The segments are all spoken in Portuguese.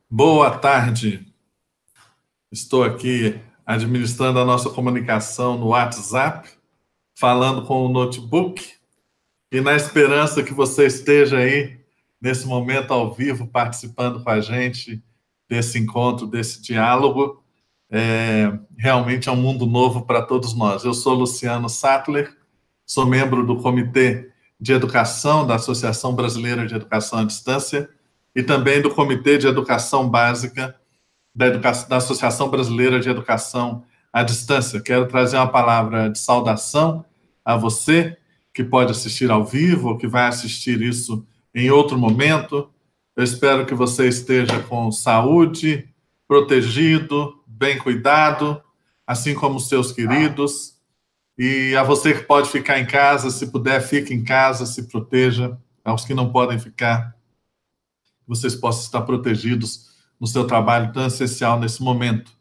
Boa tarde. Estou aqui administrando a nossa comunicação no WhatsApp, falando com o notebook e na esperança que você esteja aí nesse momento ao vivo participando com a gente desse encontro, desse diálogo. Realmente é um mundo novo para todos nós. Eu sou Luciano Sattler, sou membro do Comitê de Educação da Associação Brasileira de Educação à Distância e também do Comitê de Educação Básica da Associação Brasileira de Educação à Distância. Quero trazer uma palavra de saudação a você que pode assistir ao vivo ou que vai assistir isso em outro momento. Eu espero que você esteja com saúde, protegido, bem cuidado, assim como os seus queridos. E a você que pode ficar em casa, se puder, fique em casa, se proteja. Aos que não podem ficar, vocês possam estar protegidos no seu trabalho tão essencial nesse momento.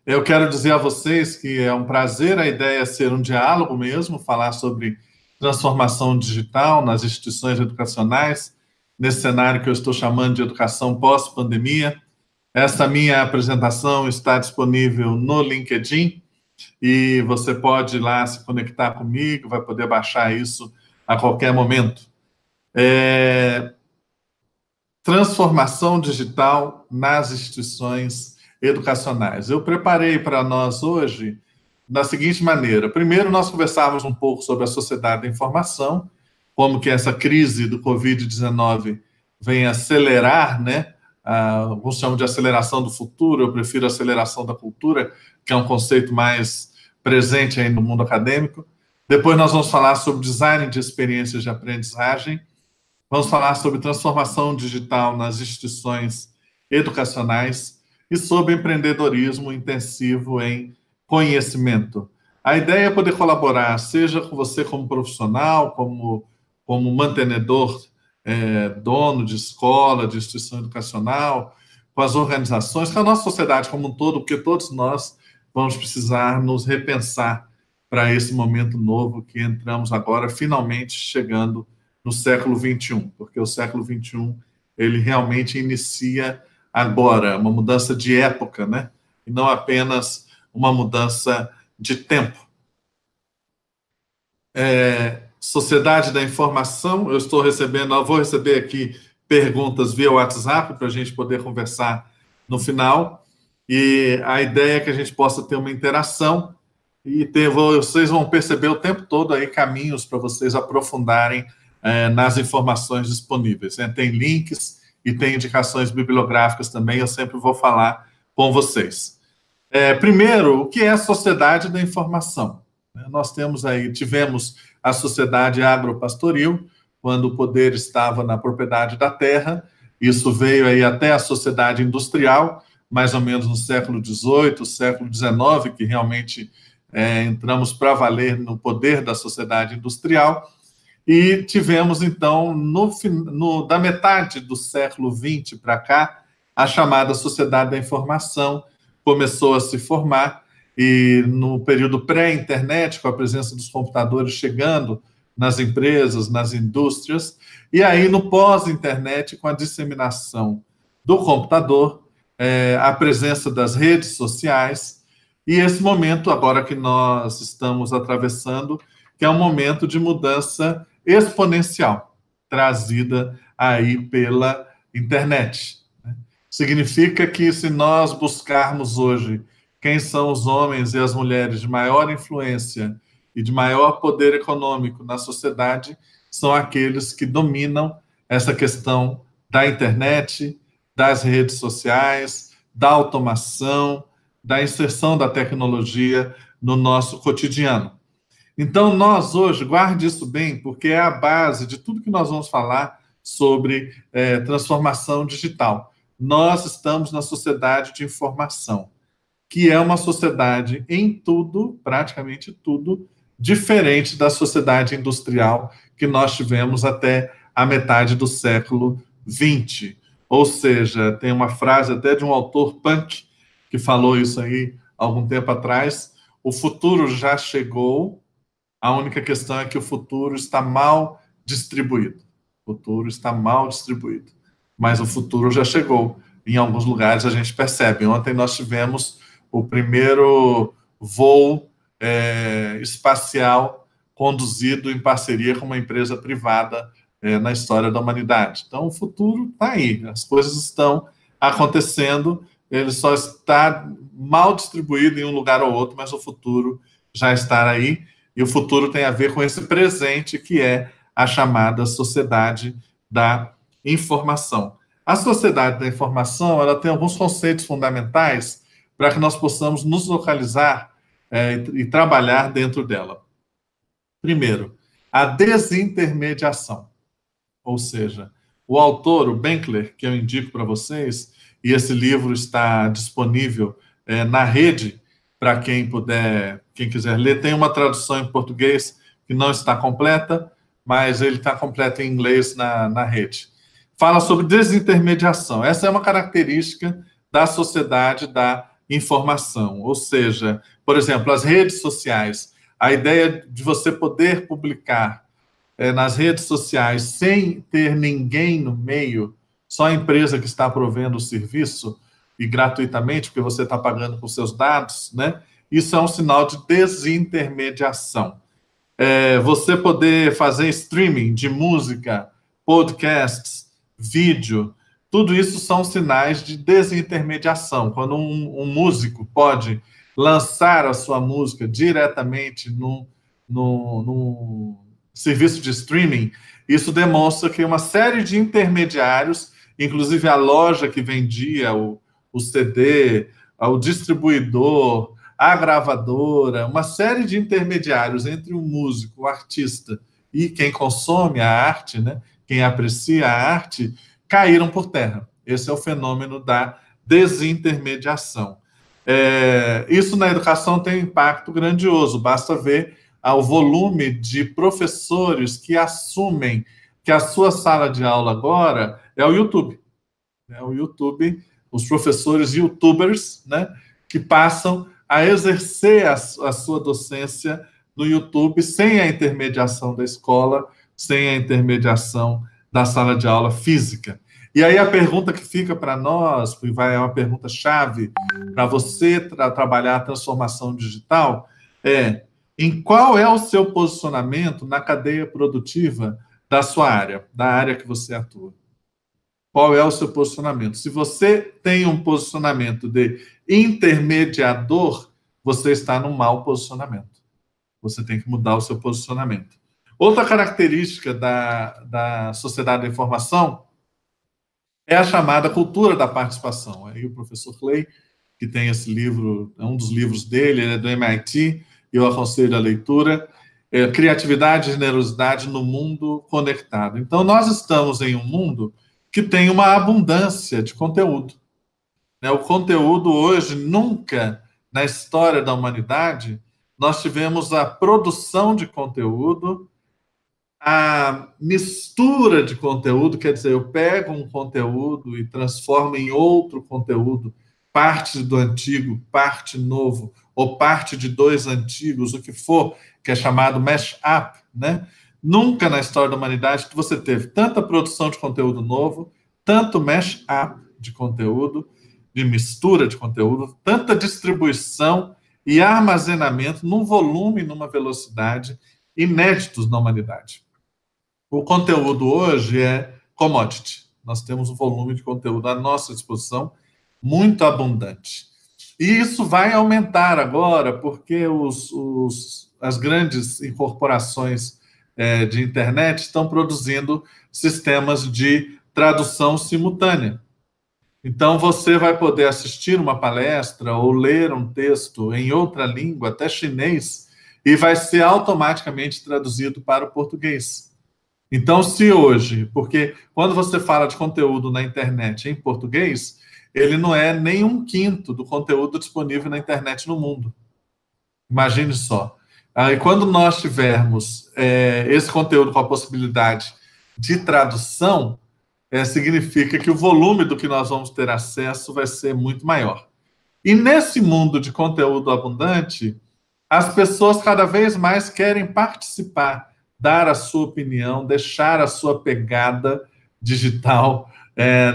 Eu quero dizer a vocês que é um prazer, a ideia é ser um diálogo mesmo, falar sobre transformação digital nas instituições educacionais, nesse cenário que eu estou chamando de educação pós-pandemia. Essa minha apresentação está disponível no LinkedIn e você pode ir lá se conectar comigo, vai poder baixar isso a qualquer momento. Transformação digital nas instituições educacionais. Eu preparei para nós hoje da seguinte maneira. Primeiro, nós conversávamos um pouco sobre a sociedade da informação, como que essa crise do Covid-19 vem acelerar, né? Alguns chamam de aceleração do futuro, eu prefiro aceleração da cultura, que é um conceito mais presente aí no mundo acadêmico. Depois nós vamos falar sobre design de experiências de aprendizagem. Vamos falar sobre transformação digital nas instituições educacionais e sobre empreendedorismo intensivo em conhecimento. A ideia é poder colaborar, seja com você como profissional, como mantenedor, dono de escola, de instituição educacional, com as organizações, com a nossa sociedade como um todo, porque todos nós vamos precisar nos repensar para esse momento novo que entramos agora, finalmente chegando no século XXI, porque o século XXI ele realmente inicia agora, uma mudança de época, né? E não apenas uma mudança de tempo. Sociedade da informação, eu vou receber aqui perguntas via WhatsApp para a gente poder conversar no final, e a ideia é que a gente possa ter uma interação e vocês vão perceber o tempo todo aí caminhos para vocês aprofundarem nas informações disponíveis. Né? Tem links e tem indicações bibliográficas também, eu sempre vou falar com vocês. Primeiro, o que é a sociedade da informação? Nós tivemos a sociedade agropastoril, quando o poder estava na propriedade da terra, isso veio aí até a sociedade industrial, mais ou menos no século XVIII, século XIX, que realmente entramos para valer no poder da sociedade industrial, e tivemos, então, da metade do século XX para cá, a chamada Sociedade da Informação começou a se formar, e no período pré-internet, com a presença dos computadores chegando nas empresas, nas indústrias, e aí no pós-internet, com a disseminação do computador, a presença das redes sociais, e esse momento agora que nós estamos atravessando, que é um momento de mudança exponencial, trazida aí pela internet. Significa que se nós buscarmos hoje quem são os homens e as mulheres de maior influência e de maior poder econômico na sociedade, são aqueles que dominam essa questão da internet, das redes sociais, da automação, da inserção da tecnologia no nosso cotidiano. Então, nós hoje, guarde isso bem, porque é a base de tudo que nós vamos falar sobre transformação digital. Nós estamos na sociedade de informação, que é uma sociedade em tudo, praticamente tudo, diferente da sociedade industrial que nós tivemos até a metade do século XX. Ou seja, tem uma frase até de um autor punk que falou isso aí algum tempo atrás: o futuro já chegou, a única questão é que o futuro está mal distribuído. O futuro está mal distribuído. Mas o futuro já chegou. em alguns lugares a gente percebe. Ontem nós tivemos o primeiro voo espacial conduzido em parceria com uma empresa privada na história da humanidade. Então, o futuro está aí, as coisas estão acontecendo, ele só está mal distribuído em um lugar ou outro, mas o futuro já está aí, e o futuro tem a ver com esse presente que é a chamada sociedade da informação. A sociedade da informação, ela tem alguns conceitos fundamentais para que nós possamos nos localizar e trabalhar dentro dela. Primeiro, a desintermediação. Ou seja, o autor, o Benkler, que eu indico para vocês, e esse livro está disponível na rede, para quem puder, quem quiser ler. Tem uma tradução em português que não está completa, mas ele está completo em inglês na rede. Fala sobre desintermediação. Essa é uma característica da sociedade da informação. Ou seja, por exemplo, as redes sociais. A ideia de você poder publicar nas redes sociais sem ter ninguém no meio, só a empresa que está provendo o serviço e gratuitamente, porque você está pagando por seus dados, né? Isso é um sinal de desintermediação. Você poder fazer streaming de música, podcasts, vídeo, tudo isso são sinais de desintermediação. Quando um músico pode lançar a sua música diretamente no serviço de streaming, isso demonstra que uma série de intermediários, inclusive a loja que vendia o CD, o distribuidor, a gravadora, uma série de intermediários entre o músico, o artista e quem consome a arte, né, quem aprecia a arte, caíram por terra. Esse é o fenômeno da desintermediação. Isso na educação tem um impacto grandioso, basta ver o volume de professores que assumem que a sua sala de aula agora é o YouTube. O YouTube, os professores youtubers, né, que passam a exercer a sua docência no YouTube sem a intermediação da escola, sem a intermediação da sala de aula física. E aí a pergunta que fica para nós, e é uma pergunta-chave para você trabalhar a transformação digital, em qual é o seu posicionamento na cadeia produtiva da sua área, da área que você atua? Qual é o seu posicionamento? Se você tem um posicionamento de intermediador, você está num mau posicionamento. Você tem que mudar o seu posicionamento. Outra característica da sociedade da informação é a chamada cultura da participação. Aí o professor Clay, que tem esse livro, é um dos livros dele, ele é do MIT, eu aconselho a leitura, Criatividade e Generosidade no Mundo Conectado. Então, nós estamos em um mundo que tem uma abundância de conteúdo. O conteúdo hoje, nunca na história da humanidade, nós tivemos a produção de conteúdo, a mistura de conteúdo, quer dizer, eu pego um conteúdo e transformo em outro conteúdo, parte do antigo, parte novo, ou parte de dois antigos, o que for, que é chamado mash-up, né? Nunca na história da humanidade que você teve tanta produção de conteúdo novo, tanto mash-up de conteúdo, de mistura de conteúdo, tanta distribuição e armazenamento num volume, numa velocidade inéditos na humanidade. O conteúdo hoje é commodity. Nós temos um volume de conteúdo à nossa disposição muito abundante. E isso vai aumentar agora, porque as grandes incorporações de internet estão produzindo sistemas de tradução simultânea. Então, você vai poder assistir uma palestra ou ler um texto em outra língua, até chinês, e vai ser automaticamente traduzido para o português. Então, se hoje, porque quando você fala de conteúdo na internet em português, ele não é nem 1/5 do conteúdo disponível na internet no mundo. Imagine só. E quando nós tivermos esse conteúdo com a possibilidade de tradução, significa que o volume do que nós vamos ter acesso vai ser muito maior. E nesse mundo de conteúdo abundante, as pessoas cada vez mais querem participar, dar a sua opinião, deixar a sua pegada digital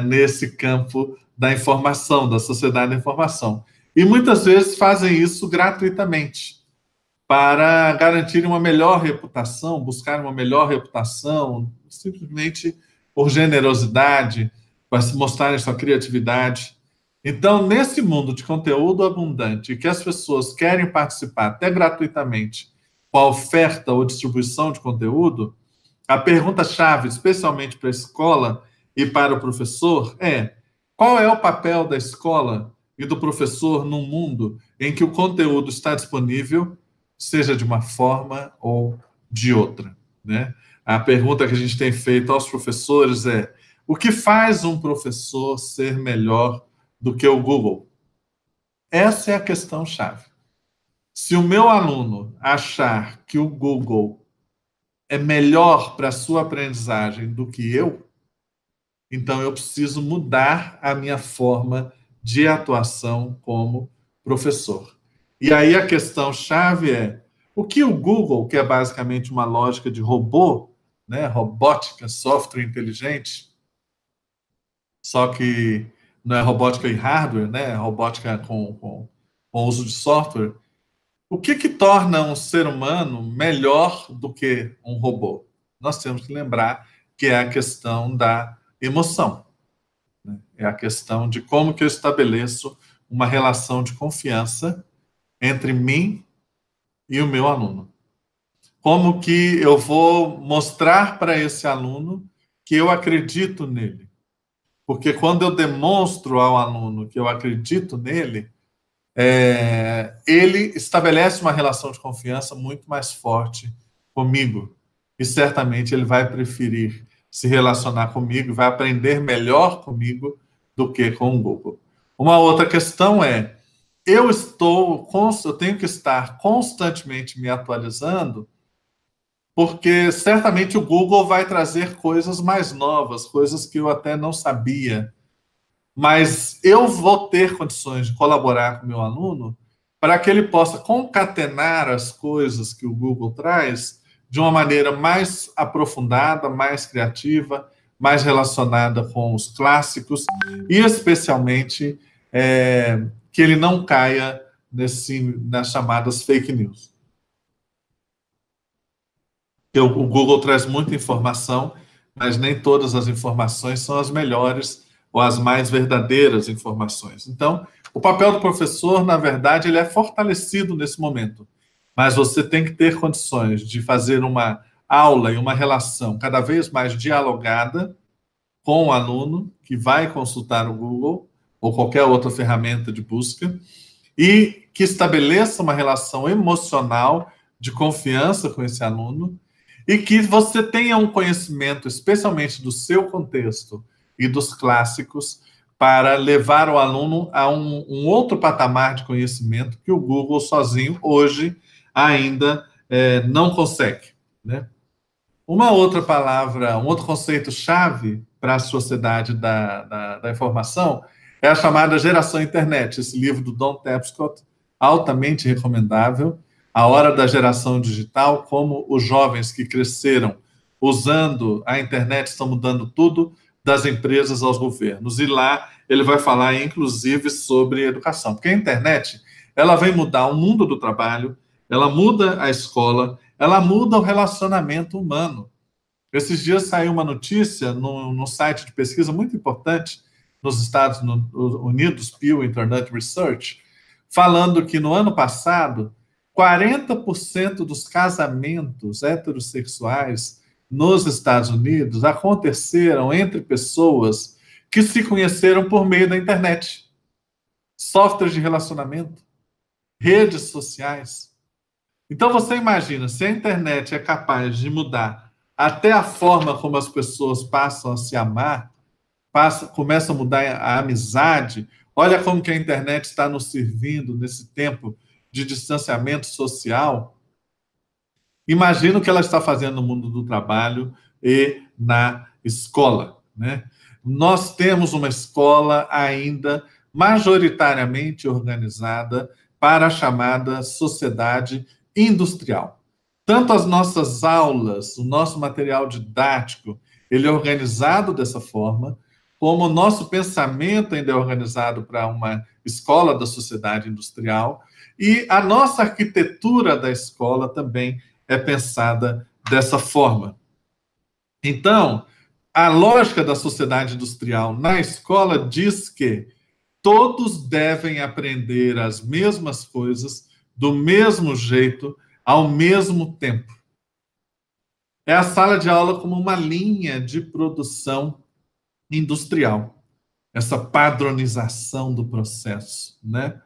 nesse campo da informação, da sociedade da informação. E muitas vezes fazem isso gratuitamente, para garantir uma melhor reputação, buscar uma melhor reputação, simplesmente por generosidade, para se mostrarem sua criatividade. Então, nesse mundo de conteúdo abundante, que as pessoas querem participar até gratuitamente com a oferta ou distribuição de conteúdo, a pergunta-chave, especialmente para a escola e para o professor, é: qual é o papel da escola e do professor num mundo em que o conteúdo está disponível, seja de uma forma ou de outra, né? A pergunta que a gente tem feito aos professores é: o que faz um professor ser melhor do que o Google? Essa é a questão-chave. Se o meu aluno achar que o Google é melhor para a sua aprendizagem do que eu, então eu preciso mudar a minha forma de atuação como professor. E aí a questão-chave é: o que o Google, que é basicamente uma lógica de robô, né, robótica, software inteligente, só que não é robótica e hardware, né, é robótica com uso de software, o que torna um ser humano melhor do que um robô? Nós temos que lembrar que é a questão da emoção, né? É a questão de como que eu estabeleço uma relação de confiança entre mim e o meu aluno. Como que eu vou mostrar para esse aluno que eu acredito nele? Porque quando eu demonstro ao aluno que eu acredito nele, ele estabelece uma relação de confiança muito mais forte comigo. E certamente ele vai preferir se relacionar comigo, vai aprender melhor comigo do que com o Google. Uma outra questão é: eu tenho que estar constantemente me atualizando, porque certamente o Google vai trazer coisas mais novas, coisas que eu até não sabia. Mas eu vou ter condições de colaborar com o meu aluno para que ele possa concatenar as coisas que o Google traz de uma maneira mais aprofundada, mais criativa, mais relacionada com os clássicos e, especialmente, que ele não caia nas chamadas fake news. O Google traz muita informação, mas nem todas as informações são as melhores ou as mais verdadeiras informações. Então, o papel do professor, na verdade, ele é fortalecido nesse momento, mas você tem que ter condições de fazer uma aula e uma relação cada vez mais dialogada com o aluno que vai consultar o Google ou qualquer outra ferramenta de busca e que estabeleça uma relação emocional de confiança com esse aluno e que você tenha um conhecimento, especialmente do seu contexto e dos clássicos, para levar o aluno a um outro patamar de conhecimento que o Google sozinho hoje ainda não consegue, né? Uma outra palavra, um outro conceito-chave para a sociedade da informação é a chamada geração internet. Esse livro do Don Tapscott, altamente recomendável. A Hora da Geração Digital, como os jovens que cresceram usando a internet estão mudando tudo, das empresas aos governos. E lá ele vai falar, inclusive, sobre educação. Porque a internet, ela vem mudar o mundo do trabalho, ela muda a escola, ela muda o relacionamento humano. Esses dias saiu uma notícia no site de pesquisa muito importante nos Estados Unidos, Pew Internet Research, falando que no ano passado, 40% dos casamentos heterossexuais nos Estados Unidos aconteceram entre pessoas que se conheceram por meio da internet. Softwares de relacionamento, redes sociais. Então você imagina, se a internet é capaz de mudar até a forma como as pessoas passam a se amar, começa a mudar a amizade, olha como que a internet está nos servindo nesse tempo de distanciamento social. Imagina o que ela está fazendo no mundo do trabalho e na escola, né? Nós temos uma escola ainda majoritariamente organizada para a chamada sociedade industrial. Tanto as nossas aulas, o nosso material didático, ele é organizado dessa forma, como o nosso pensamento ainda é organizado para uma escola da sociedade industrial, e a nossa arquitetura da escola também é pensada dessa forma. Então, a lógica da sociedade industrial na escola diz que todos devem aprender as mesmas coisas, do mesmo jeito, ao mesmo tempo. É a sala de aula como uma linha de produção industrial, essa padronização do processo, né?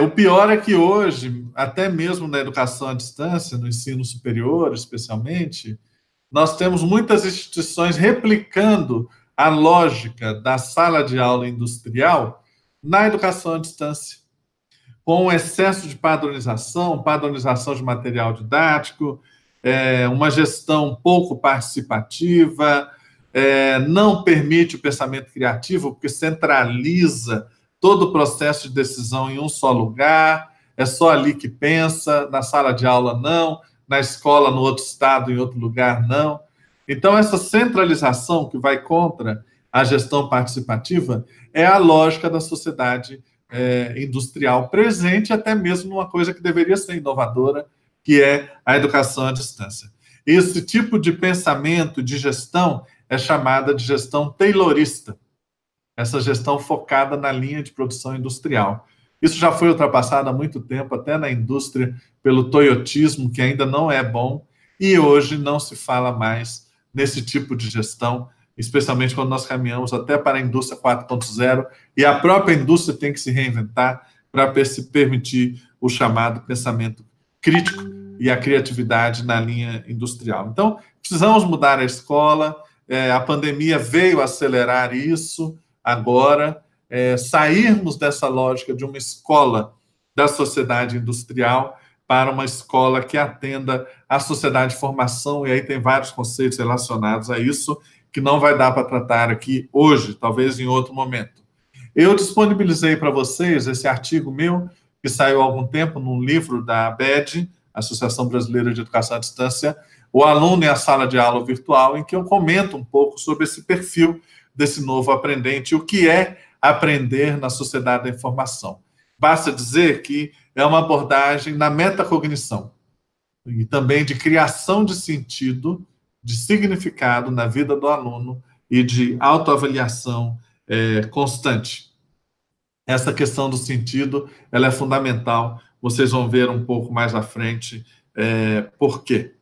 O pior é que hoje, até mesmo na educação à distância, no ensino superior, especialmente, nós temos muitas instituições replicando a lógica da sala de aula industrial na educação à distância, com um excesso de padronização de material didático, uma gestão pouco participativa, não permite o pensamento criativo, porque centraliza todo o processo de decisão em um só lugar, é só ali que pensa, na sala de aula não, na escola, no outro estado, em outro lugar, não. Então, essa centralização que vai contra a gestão participativa é a lógica da sociedade industrial presente, até mesmo numa coisa que deveria ser inovadora, que é a educação à distância. Esse tipo de pensamento, de gestão, é chamada de gestão taylorista, essa gestão focada na linha de produção industrial. Isso já foi ultrapassado há muito tempo, até na indústria, pelo toyotismo, que ainda não é bom, e hoje não se fala mais nesse tipo de gestão, especialmente quando nós caminhamos até para a indústria 4.0, e a própria indústria tem que se reinventar para se permitir o chamado pensamento crítico e a criatividade na linha industrial. Então, precisamos mudar a escola, a pandemia veio acelerar isso agora, sairmos dessa lógica de uma escola da sociedade industrial para uma escola que atenda à sociedade de formação, e aí tem vários conceitos relacionados a isso, que não vai dar para tratar aqui hoje, talvez em outro momento. Eu disponibilizei para vocês esse artigo meu, que saiu há algum tempo num livro da ABED, Associação Brasileira de Educação à Distância, O Aluno e a Sala de Aula Virtual, em que eu comento um pouco sobre esse perfil desse novo aprendente, o que é aprender na sociedade da informação. Basta dizer que é uma abordagem na metacognição e também de criação de sentido, de significado na vida do aluno e de autoavaliação constante. Essa questão do sentido, ela é fundamental. Vocês vão ver um pouco mais à frente por quê.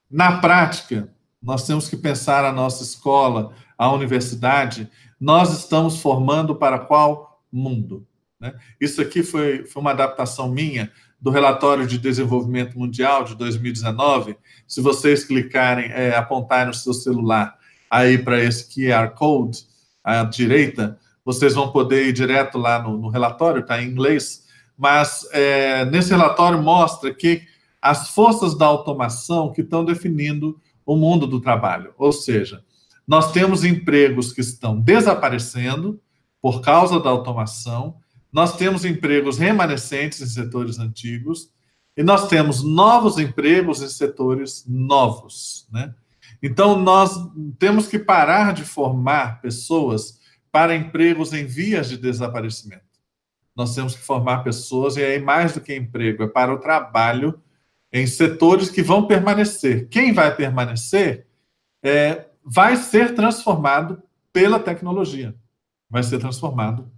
Na prática, nós temos que pensar a nossa escola, a universidade, nós estamos formando para qual mundo? Né? Isso aqui foi uma adaptação minha do relatório de desenvolvimento mundial de 2019. Se vocês clicarem, apontarem o seu celular aí para esse QR Code à direita, vocês vão poder ir direto lá no relatório, está em inglês, mas nesse relatório mostra que as forças da automação que estão definindo o mundo do trabalho. Ou seja, nós temos empregos que estão desaparecendo por causa da automação, nós temos empregos remanescentes em setores antigos, e nós temos novos empregos em setores novos, né? Então, nós temos que parar de formar pessoas para empregos em vias de desaparecimento. Nós temos que formar pessoas, e aí mais do que emprego, é para o trabalho em setores que vão permanecer. Quem vai permanecer vai ser transformado pela tecnologia, vai ser transformado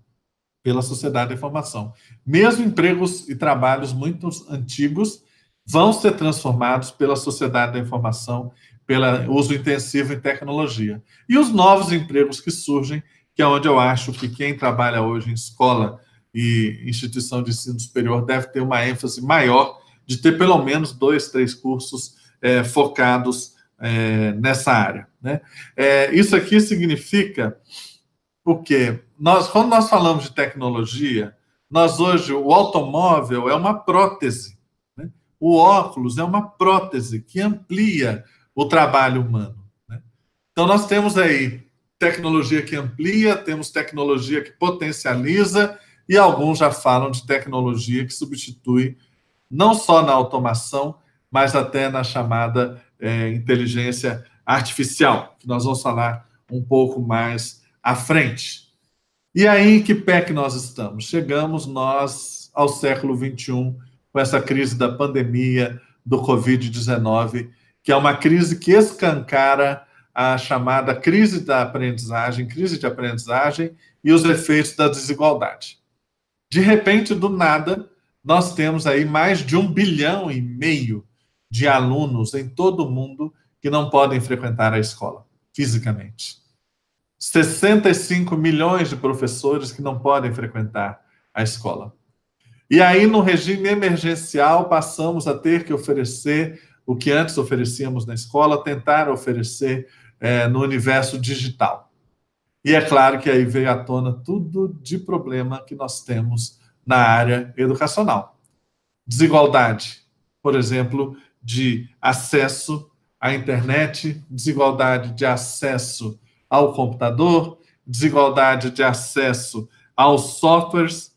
pela sociedade da informação. Mesmo empregos e trabalhos muito antigos vão ser transformados pela sociedade da informação, pelo uso intensivo em tecnologia. E os novos empregos que surgem, que é onde eu acho que quem trabalha hoje em escola e instituição de ensino superior deve ter uma ênfase maior de ter pelo menos 2, 3 cursos focados nessa área. Né? Isso aqui significa o quê? Quando nós falamos de tecnologia, hoje, o automóvel é uma prótese, né? O óculos é uma prótese que amplia o trabalho humano. Né? Então, nós temos aí tecnologia que amplia, temos tecnologia que potencializa, e alguns já falam de tecnologia que substitui não só na automação, mas até na chamada inteligência artificial, que nós vamos falar um pouco mais à frente. E aí, em que pé que nós estamos? Chegamos nós ao século XXI, com essa crise da pandemia, do Covid-19, que é uma crise que escancara a chamada crise da aprendizagem, crise de aprendizagem e os efeitos da desigualdade. De repente, do nada, nós temos aí mais de 1,5 bilhão de alunos em todo o mundo que não podem frequentar a escola, fisicamente. 65 milhões de professores que não podem frequentar a escola. E aí, no regime emergencial, passamos a ter que oferecer o que antes oferecíamos na escola, tentar oferecer no universo digital. E é claro que aí veio à tona tudo de problema que nós temos na área educacional. Desigualdade, por exemplo, de acesso à internet, desigualdade de acesso ao computador, desigualdade de acesso aos softwares.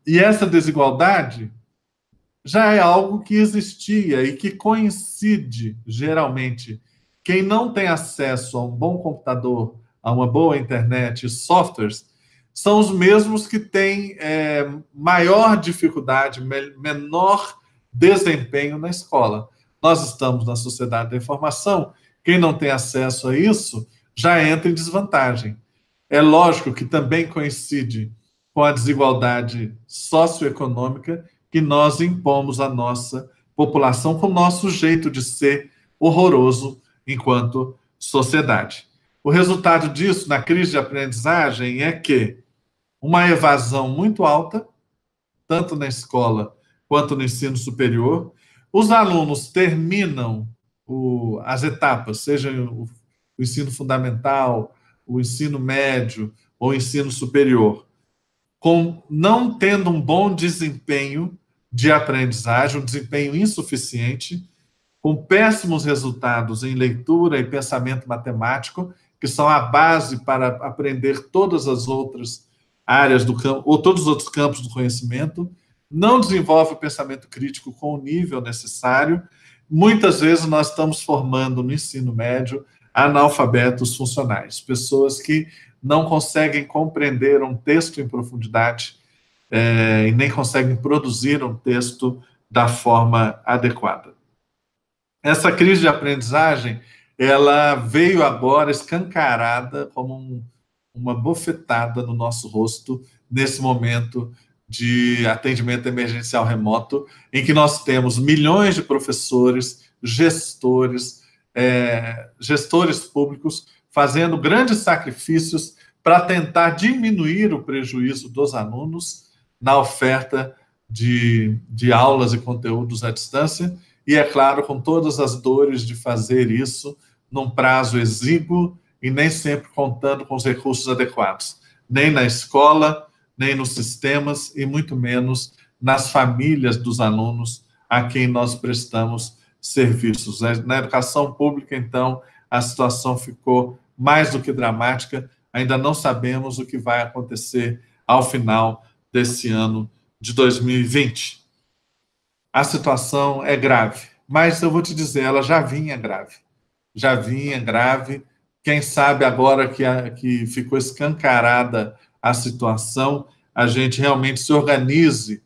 E essa desigualdade já é algo que existia e que coincide, geralmente. Quem não tem acesso a um bom computador, a uma boa internet e softwares, são os mesmos que têm maior dificuldade, menor desempenho na escola. Nós estamos na sociedade da informação, quem não tem acesso a isso já entra em desvantagem. É lógico que também coincide com a desigualdade socioeconômica que nós impomos à nossa população com o nosso jeito de ser horroroso enquanto sociedade. O resultado disso, na crise de aprendizagem, é que uma evasão muito alta, tanto na escola quanto no ensino superior. Os alunos terminam as etapas, seja o ensino fundamental, o ensino médio ou o ensino superior, não tendo um bom desempenho de aprendizagem, um desempenho insuficiente, com péssimos resultados em leitura e pensamento matemático, que são a base para aprender todas as outras áreas do campo, ou todos os outros campos do conhecimento, não desenvolve o pensamento crítico com o nível necessário. Muitas vezes nós estamos formando no ensino médio analfabetos funcionais, pessoas que não conseguem compreender um texto em profundidade e nem conseguem produzir um texto da forma adequada. Essa crise de aprendizagem, ela veio agora escancarada como uma bofetada no nosso rosto nesse momento de atendimento emergencial remoto, em que nós temos milhões de professores, gestores públicos fazendo grandes sacrifícios para tentar diminuir o prejuízo dos alunos na oferta de aulas e conteúdos à distância, e, é claro, com todas as dores de fazer isso num prazo exíguo e nem sempre contando com os recursos adequados, nem na escola, nem nos sistemas, e muito menos nas famílias dos alunos a quem nós prestamos serviços. Na educação pública, então, a situação ficou mais do que dramática. Ainda não sabemos o que vai acontecer ao final desse ano de 2020. A situação é grave, mas eu vou te dizer, ela já vinha grave. Já vinha grave. Quem sabe agora que ficou escancarada a situação, a gente realmente se organize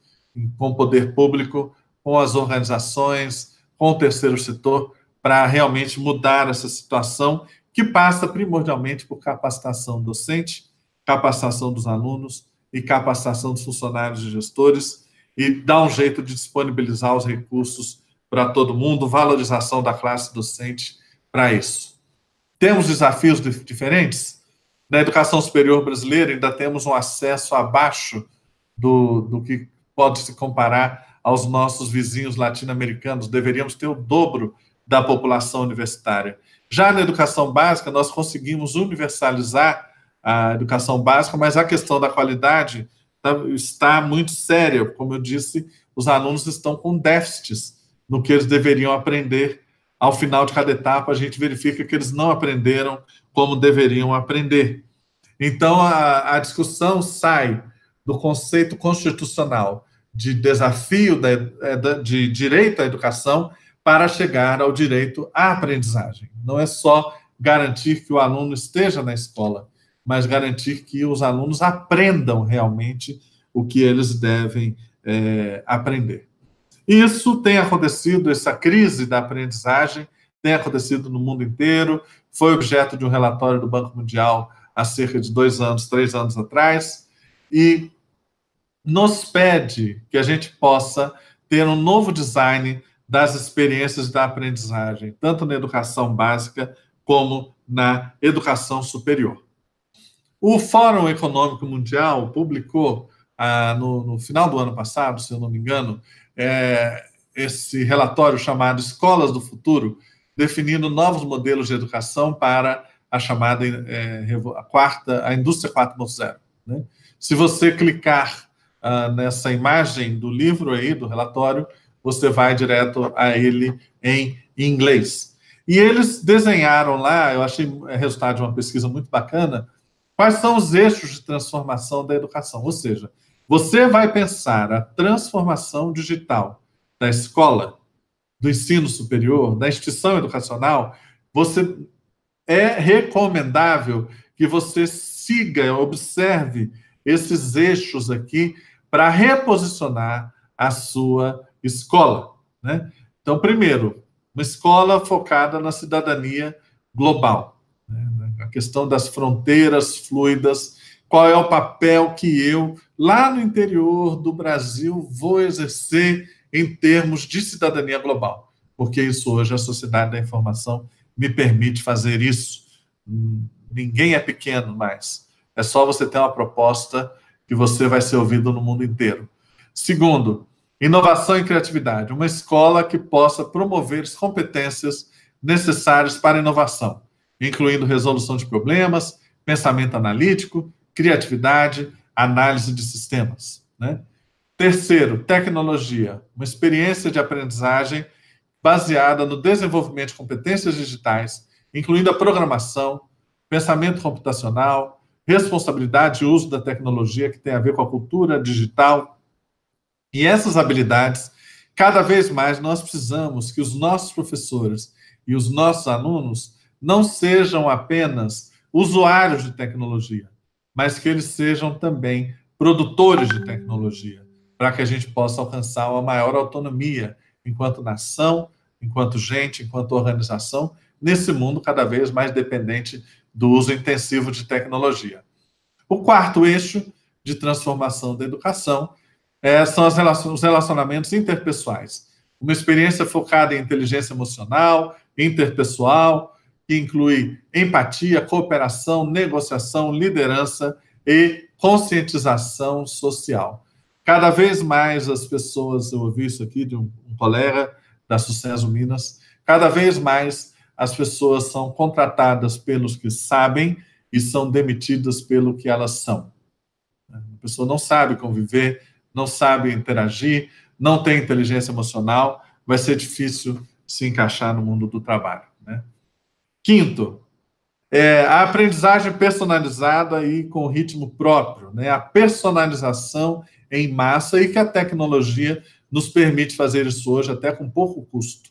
com o poder público, com as organizações, com o terceiro setor, para realmente mudar essa situação, que passa primordialmente por capacitação docente, capacitação dos alunos e capacitação dos funcionários e gestores, e dar um jeito de disponibilizar os recursos para todo mundo, valorização da classe docente para isso. Temos desafios diferentes? Na educação superior brasileira, ainda temos um acesso abaixo do que pode se comparar aos nossos vizinhos latino-americanos. Deveríamos ter o dobro da população universitária. Já na educação básica, nós conseguimos universalizar a educação básica, mas a questão da qualidade está muito séria. Como eu disse, os alunos estão com déficits no que eles deveriam aprender. Ao final de cada etapa, a gente verifica que eles não aprenderam como deveriam aprender. Então, a discussão sai do conceito constitucional de desafio de direito à educação para chegar ao direito à aprendizagem. Não é só garantir que o aluno esteja na escola, mas garantir que os alunos aprendam realmente o que eles devem aprender. Isso tem acontecido, essa crise da aprendizagem tem acontecido no mundo inteiro, foi objeto de um relatório do Banco Mundial há cerca de 2 anos, 3 anos atrás, e nos pede que a gente possa ter um novo design das experiências da aprendizagem, tanto na educação básica como na educação superior. O Fórum Econômico Mundial publicou, no final do ano passado, se eu não me engano, esse relatório chamado Escolas do Futuro, definindo novos modelos de educação para a chamada a indústria 4.0. Né? Se você clicar nessa imagem do livro aí, do relatório, você vai direto a ele em inglês. E eles desenharam lá, eu achei resultado de uma pesquisa muito bacana, quais são os eixos de transformação da educação. Ou seja, você vai pensar a transformação digital da escola, do ensino superior, da instituição educacional, é recomendável que você siga, observe esses eixos aqui para reposicionar a sua escola. Né? Então, primeiro, uma escola focada na cidadania global. Né? A questão das fronteiras fluidas, qual é o papel que eu, lá no interior do Brasil, vou exercer em termos de cidadania global. Porque isso hoje, a sociedade da informação me permite fazer isso. Ninguém é pequeno mais. É só você ter uma proposta que você vai ser ouvido no mundo inteiro. Segundo, inovação e criatividade. Uma escola que possa promover as competências necessárias para a inovação, incluindo resolução de problemas, pensamento analítico, criatividade, análise de sistemas. Né? Terceiro, tecnologia. Uma experiência de aprendizagem baseada no desenvolvimento de competências digitais, incluindo a programação, pensamento computacional, responsabilidade e uso da tecnologia, que tem a ver com a cultura digital. E essas habilidades, cada vez mais nós precisamos que os nossos professores e os nossos alunos não sejam apenas usuários de tecnologia, mas que eles sejam também produtores de tecnologia, para que a gente possa alcançar uma maior autonomia enquanto nação, enquanto gente, enquanto organização, nesse mundo cada vez mais dependente do uso intensivo de tecnologia. O quarto eixo de transformação da educação são os relacionamentos interpessoais. Uma experiência focada em inteligência emocional, interpessoal, que inclui empatia, cooperação, negociação, liderança e conscientização social. Cada vez mais as pessoas, eu ouvi isso aqui de um colega da Sucesso Minas, cada vez mais as pessoas são contratadas pelos que sabem e são demitidas pelo que elas são. A pessoa não sabe conviver, não sabe interagir, não tem inteligência emocional, vai ser difícil se encaixar no mundo do trabalho. Né? Quinto, a aprendizagem personalizada e com ritmo próprio, né? A personalização em massa, e que a tecnologia nos permite fazer isso hoje até com pouco custo,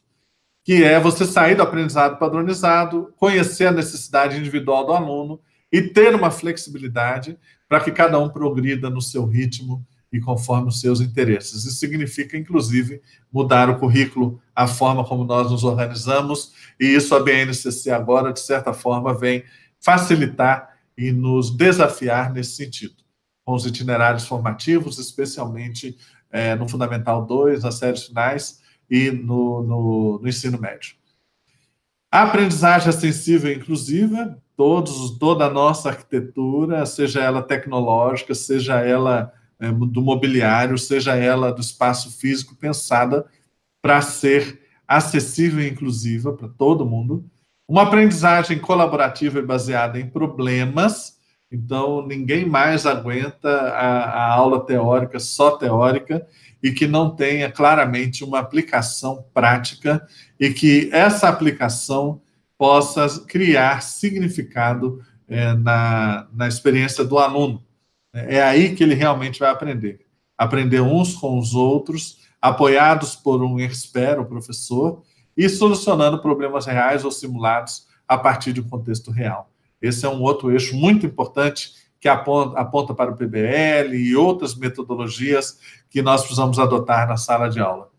que é você sair do aprendizado padronizado, conhecer a necessidade individual do aluno e ter uma flexibilidade para que cada um progrida no seu ritmo e conforme os seus interesses. Isso significa, inclusive, mudar o currículo, a forma como nós nos organizamos, e isso a BNCC agora, de certa forma, vem facilitar e nos desafiar nesse sentido, com os itinerários formativos, especialmente no Fundamental 2, nas séries finais e no ensino médio. A aprendizagem sensível e inclusiva, toda a nossa arquitetura, seja ela tecnológica, seja ela do mobiliário, seja ela do espaço físico, pensada para ser acessível e inclusiva para todo mundo. Uma aprendizagem colaborativa e baseada em problemas. Então, ninguém mais aguenta a aula teórica, só teórica, e que não tenha claramente uma aplicação prática e que essa aplicação possa criar significado na experiência do aluno. É aí que ele realmente vai aprender. Aprender uns com os outros, apoiados por um expert, o professor, e solucionando problemas reais ou simulados a partir de um contexto real. Esse é um outro eixo muito importante que aponta para o PBL e outras metodologias que nós precisamos adotar na sala de aula.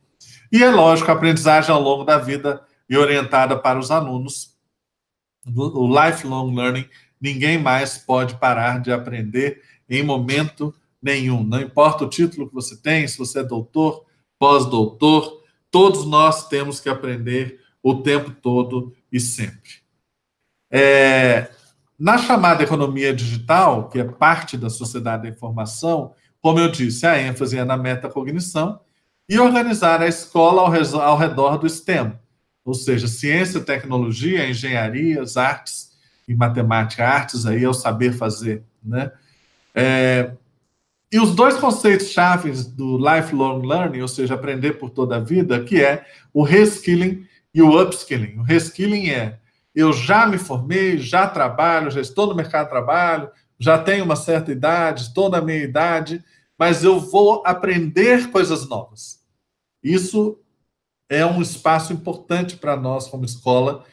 E é lógico, a aprendizagem ao longo da vida e orientada para os alunos, o lifelong learning, ninguém mais pode parar de aprender em momento nenhum. Não importa o título que você tem, se você é doutor, pós-doutor, todos nós temos que aprender o tempo todo e sempre. Na chamada economia digital, que é parte da sociedade da informação, como eu disse, a ênfase é na metacognição e organizar a escola ao redor do STEM, ou seja, ciência, tecnologia, engenharias, artes e matemática. Artes aí é o saber fazer, né? E os dois conceitos-chave do lifelong learning, ou seja, aprender por toda a vida, que é o reskilling e o upskilling. O reskilling é: eu já me formei, já trabalho, já estou no mercado de trabalho, já tenho uma certa idade, estou na minha idade, mas eu vou aprender coisas novas. Isso é um espaço importante para nós, como escola,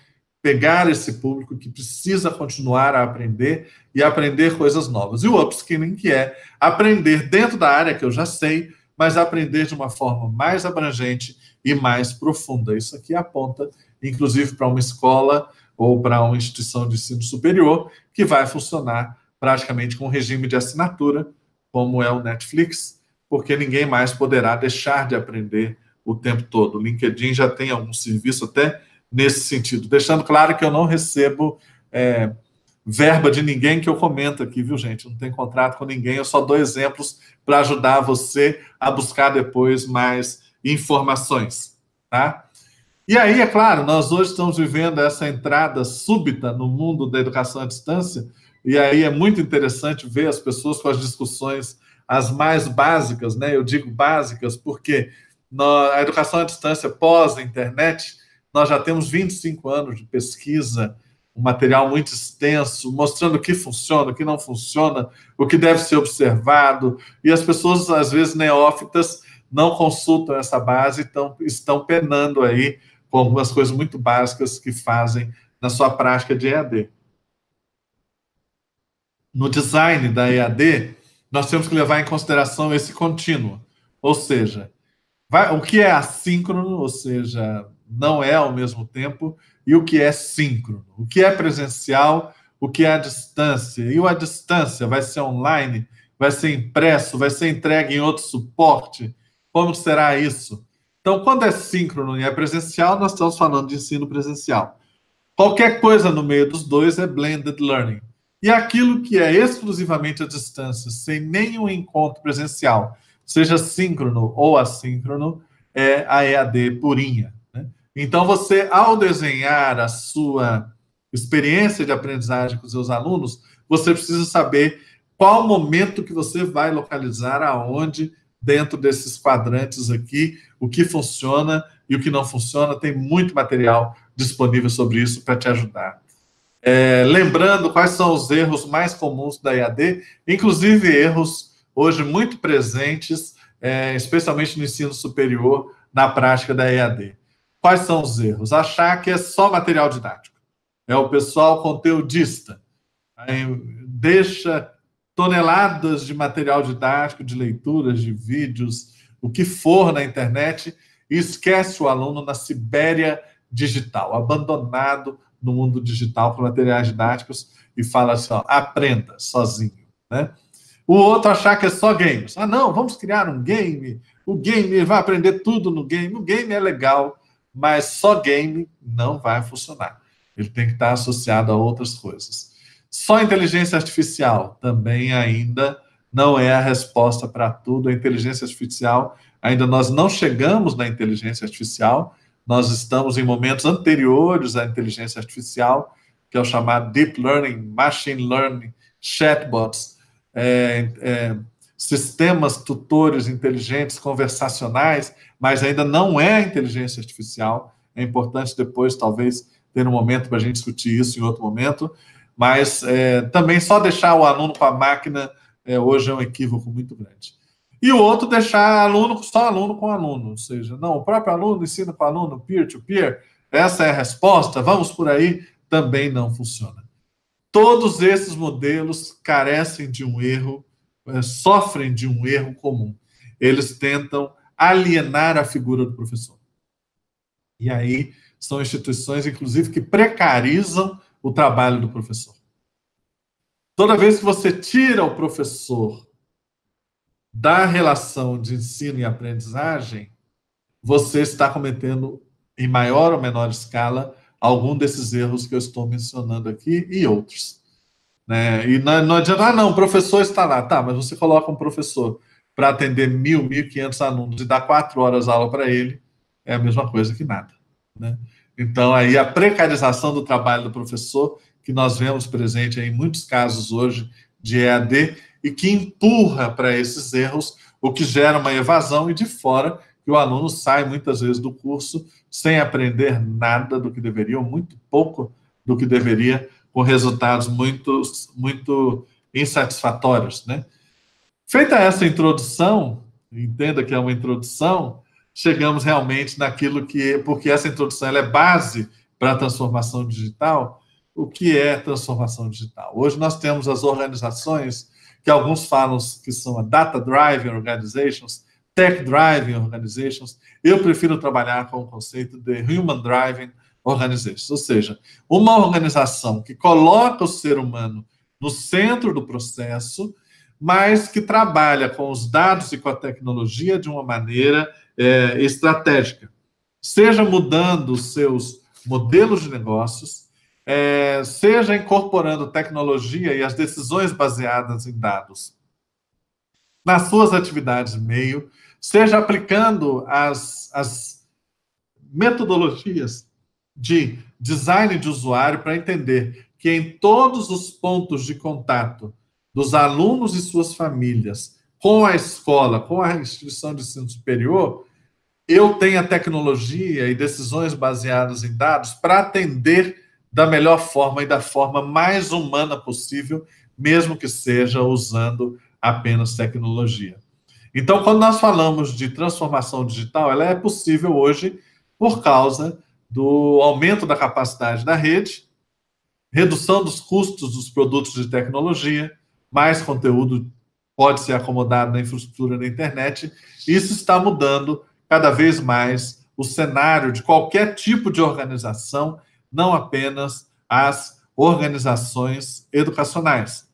pegar esse público que precisa continuar a aprender e aprender coisas novas. E o upskilling, que é aprender dentro da área que eu já sei, mas aprender de uma forma mais abrangente e mais profunda. Isso aqui aponta, inclusive, para uma escola ou para uma instituição de ensino superior que vai funcionar praticamente com um regime de assinatura, como é o Netflix, porque ninguém mais poderá deixar de aprender o tempo todo. O LinkedIn já tem algum serviço até nesse sentido. Deixando claro que eu não recebo verba de ninguém que eu comento aqui, viu, gente? Eu não tenho contrato com ninguém, eu só dou exemplos para ajudar você a buscar depois mais informações, tá? E aí, é claro, nós hoje estamos vivendo essa entrada súbita no mundo da educação à distância, e aí é muito interessante ver as pessoas com as discussões as mais básicas, né? Eu digo básicas porque a educação à distância pós-internet, nós já temos 25 anos de pesquisa, um material muito extenso, mostrando o que funciona, o que não funciona, o que deve ser observado, e as pessoas, às vezes, neófitas, não consultam essa base, então estão penando aí com algumas coisas muito básicas que fazem na sua prática de EAD. No design da EAD, nós temos que levar em consideração esse contínuo, ou seja, o que é assíncrono, ou seja, não é ao mesmo tempo, e o que é síncrono. O que é presencial, o que é à distância. E o à distância vai ser online, vai ser impresso, vai ser entregue em outro suporte. Como será isso? Então, quando é síncrono e é presencial, nós estamos falando de ensino presencial. Qualquer coisa no meio dos dois é blended learning. E aquilo que é exclusivamente à distância, sem nenhum encontro presencial, seja síncrono ou assíncrono, é a EAD purinha, né? Então, você, ao desenhar a sua experiência de aprendizagem com os seus alunos, você precisa saber qual momento que você vai localizar aonde, dentro desses quadrantes aqui, o que funciona e o que não funciona. Tem muito material disponível sobre isso para te ajudar. Lembrando quais são os erros mais comuns da EAD, inclusive erros hoje muito presentes, especialmente no ensino superior, na prática da EAD. Quais são os erros? Achar que é só material didático. É o pessoal conteudista. Aí deixa toneladas de material didático, de leituras, de vídeos, o que for na internet, e esquece o aluno na Sibéria digital, abandonado no mundo digital por materiais didáticos, e fala assim, ó, aprenda sozinho, né? O outro achar que é só games. Ah, não, vamos criar um game. O game vai aprender tudo no game. O game é legal, mas só game não vai funcionar. Ele tem que estar associado a outras coisas. Só inteligência artificial também ainda não é a resposta para tudo. A inteligência artificial, ainda nós não chegamos na inteligência artificial, nós estamos em momentos anteriores à inteligência artificial, que é o chamado deep learning, machine learning, chatbots, sistemas tutores inteligentes, conversacionais, mas ainda não é a inteligência artificial. É importante depois, talvez, ter um momento para a gente discutir isso em outro momento, mas também só deixar o aluno com a máquina hoje é um equívoco muito grande. E o outro, deixar aluno, só aluno com aluno, ou seja, não, o próprio aluno ensina com o aluno, peer-to-peer, essa é a resposta, vamos por aí. também não funciona. Todos esses modelos carecem de um erro, sofrem de um erro comum. Eles tentam alienar a figura do professor. E aí são instituições, inclusive, que precarizam o trabalho do professor. Toda vez que você tira o professor da relação de ensino e aprendizagem, você está cometendo, em maior ou menor escala, algum desses erros que eu estou mencionando aqui e outros. Né? E não adianta, não, o professor está lá. Tá, mas você coloca um professor para atender 1.000, 1.500 alunos e dá 4 horas de aula para ele, é a mesma coisa que nada. Né? Então, aí a precarização do trabalho do professor, que nós vemos presente em muitos casos hoje de EAD, e que empurra para esses erros, o que gera uma evasão, e de fora, que o aluno sai muitas vezes do curso sem aprender nada do que deveria, ou muito pouco do que deveria, com resultados muito insatisfatórios. Né? Feita essa introdução, entenda que é uma introdução, chegamos realmente naquilo que, porque essa introdução ela é base para a transformação digital. O que é transformação digital? Hoje nós temos as organizações que alguns falam que são a Data Driven Organizations, Tech Driven Organizations. Eu prefiro trabalhar com o conceito de Human Driven Organizations, ou seja, uma organização que coloca o ser humano no centro do processo, mas que trabalha com os dados e com a tecnologia de uma maneira estratégica, seja mudando os seus modelos de negócios, seja incorporando tecnologia e as decisões baseadas em dados nas suas atividades de meio, seja aplicando as metodologias de design de usuário para entender que em todos os pontos de contato dos alunos e suas famílias com a escola, com a instituição de ensino superior, eu tenho a tecnologia e decisões baseadas em dados para atender da melhor forma e da forma mais humana possível, mesmo que seja usando apenas tecnologia. Então, quando nós falamos de transformação digital, ela é possível hoje por causa do aumento da capacidade da rede, redução dos custos dos produtos de tecnologia, mais conteúdo pode ser acomodado na infraestrutura da internet. Isso está mudando cada vez mais o cenário de qualquer tipo de organização, não apenas as organizações educacionais.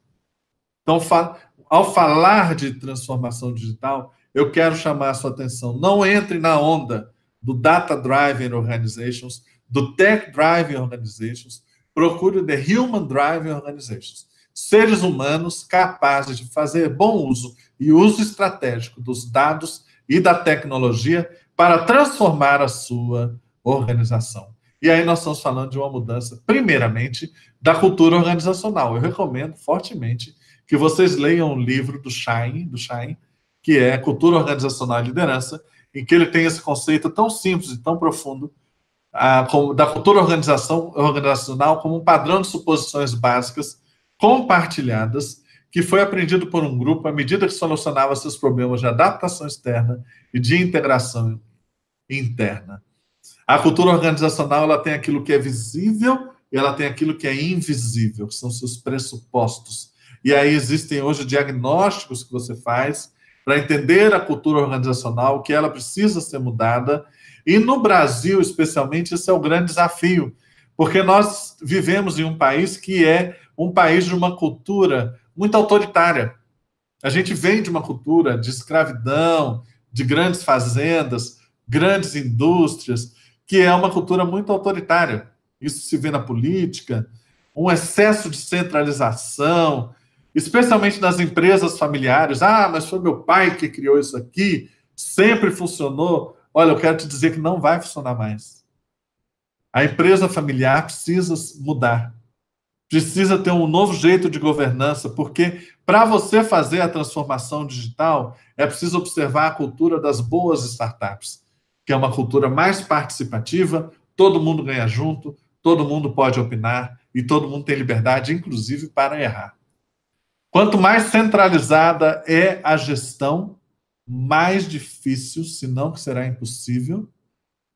Então, ao falar de transformação digital, eu quero chamar a sua atenção. Não entre na onda do Data Driven Organizations, do Tech Driven Organizations, procure o The Human Driven Organizations. Seres humanos capazes de fazer bom uso e uso estratégico dos dados e da tecnologia para transformar a sua organização. E aí nós estamos falando de uma mudança, primeiramente, da cultura organizacional. Eu recomendo fortemente que vocês leiam o livro do Schein, que é Cultura Organizacional e Liderança, em que ele tem esse conceito tão simples e tão profundo da cultura organizacional como um padrão de suposições básicas compartilhadas, que foi aprendido por um grupo à medida que solucionava seus problemas de adaptação externa e de integração interna. A cultura organizacional ela tem aquilo que é visível e ela tem aquilo que é invisível, que são seus pressupostos. E aí existem hoje diagnósticos que você faz para entender a cultura organizacional, que ela precisa ser mudada. E no Brasil, especialmente, esse é o grande desafio, porque nós vivemos em um país que é um país de uma cultura muito autoritária. A gente vem de uma cultura de escravidão, de grandes fazendas, grandes indústrias, que é uma cultura muito autoritária. Isso se vê na política, um excesso de centralização, especialmente nas empresas familiares. Ah, mas foi meu pai que criou isso aqui, sempre funcionou. Olha, eu quero te dizer que não vai funcionar mais. A empresa familiar precisa mudar. Precisa ter um novo jeito de governança, porque para você fazer a transformação digital, é preciso observar a cultura das boas startups, que é uma cultura mais participativa, todo mundo ganha junto, todo mundo pode opinar e todo mundo tem liberdade, inclusive, para errar. Quanto mais centralizada é a gestão, mais difícil, se não que será impossível,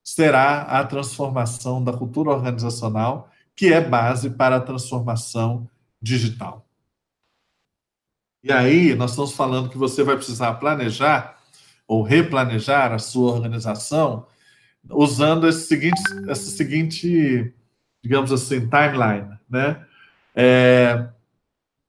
será a transformação da cultura organizacional, que é base para a transformação digital. E aí, nós estamos falando que você vai precisar planejar ou replanejar a sua organização usando essa seguinte, digamos assim, timeline, né?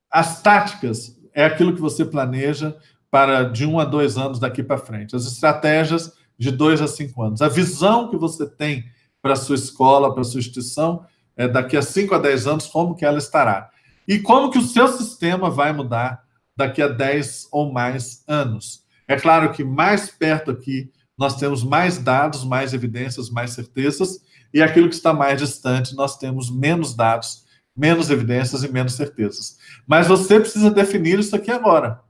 As táticas é aquilo que você planeja para de 1 a 2 anos daqui para frente. As estratégias de 2 a 5 anos. A visão que você tem para a sua escola, para a sua instituição, daqui a 5 a 10 anos, como que ela estará. E como que o seu sistema vai mudar daqui a 10 ou mais anos. É claro que mais perto aqui nós temos mais dados, mais evidências, mais certezas, e aquilo que está mais distante nós temos menos dados, menos evidências e menos certezas. Mas você precisa definir isso aqui agora.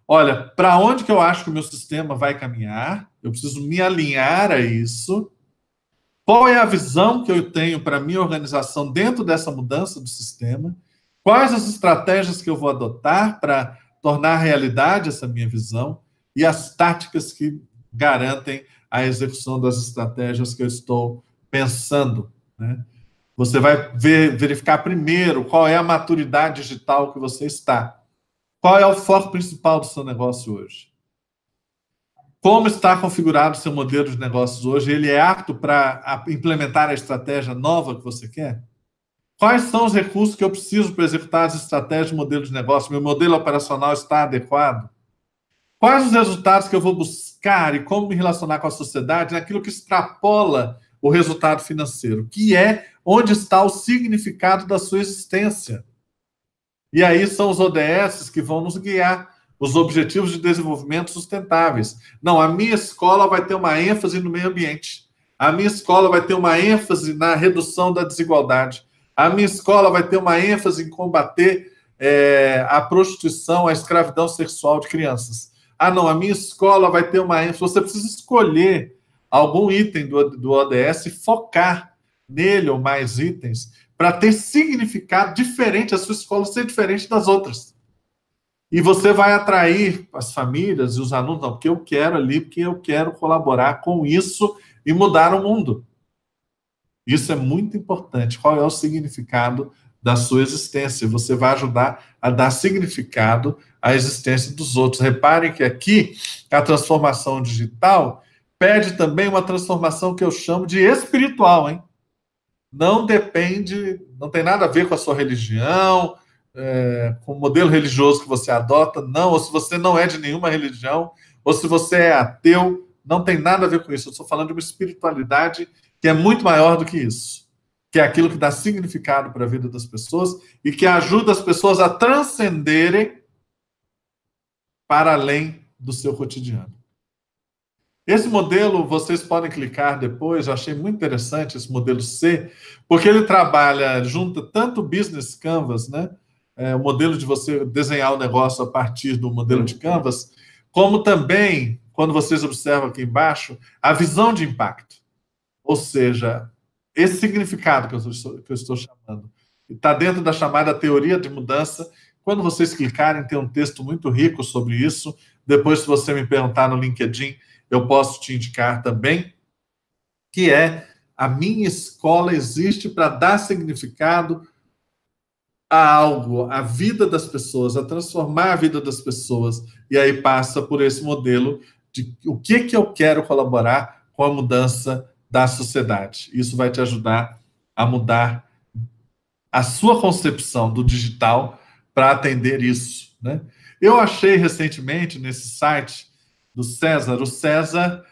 Olha, para onde que eu acho que o meu sistema vai caminhar? Eu preciso me alinhar a isso. Qual é a visão que eu tenho para a minha organização dentro dessa mudança do sistema? Quais as estratégias que eu vou adotar para tornar realidade essa minha visão? E as táticas que garantem a execução das estratégias que eu estou pensando, né? Você vai verificar primeiro qual é a maturidade digital que você está. Qual é o foco principal do seu negócio hoje? Como está configurado o seu modelo de negócios hoje? Ele é apto para implementar a estratégia nova que você quer? Quais são os recursos que eu preciso para executar as estratégias de modelo de negócio? Meu modelo operacional está adequado? Quais os resultados que eu vou buscar e como me relacionar com a sociedade naquilo que extrapola o resultado financeiro, que é onde está o significado da sua existência. E aí são os ODS que vão nos guiar, os Objetivos de Desenvolvimento Sustentáveis. Não, a minha escola vai ter uma ênfase no meio ambiente. A minha escola vai ter uma ênfase na redução da desigualdade. A minha escola vai ter uma ênfase em combater a prostituição, a escravidão sexual de crianças. Ah, não, a minha escola vai ter uma ênfase. Você precisa escolher algum item do ODS e focar nele ou mais itens para ter significado diferente, a sua escola ser diferente das outras. E você vai atrair as famílias e os alunos, não, porque eu quero ali, porque eu quero colaborar com isso e mudar o mundo. Isso é muito importante. Qual é o significado da sua existência? Você vai ajudar a dar significado à existência dos outros. Reparem que aqui a transformação digital pede também uma transformação que eu chamo de espiritual, hein? Não depende, não tem nada a ver com a sua religião, com o modelo religioso que você adota, não, ou se você não é de nenhuma religião, ou se você é ateu, não tem nada a ver com isso. Eu estou falando de uma espiritualidade que é muito maior do que isso, que é aquilo que dá significado para a vida das pessoas e que ajuda as pessoas a transcenderem para além do seu cotidiano. Esse modelo, vocês podem clicar depois, eu achei muito interessante esse modelo C, porque ele trabalha, junta tanto o Business Canvas, né, o modelo de você desenhar o negócio a partir do modelo de Canvas, como também, quando vocês observam aqui embaixo, a visão de impacto. Ou seja, esse significado que eu estou chamando está dentro da chamada teoria de mudança. Quando vocês clicarem, tem um texto muito rico sobre isso. Depois, se você me perguntar no LinkedIn, eu posso te indicar também, que é a minha escola existe para dar significado a algo, a vida das pessoas, a transformar a vida das pessoas. E aí passa por esse modelo de o que eu quero colaborar com a mudança da sociedade. Isso vai te ajudar a mudar a sua concepção do digital para atender isso, né? Eu achei recentemente nesse site do César, o César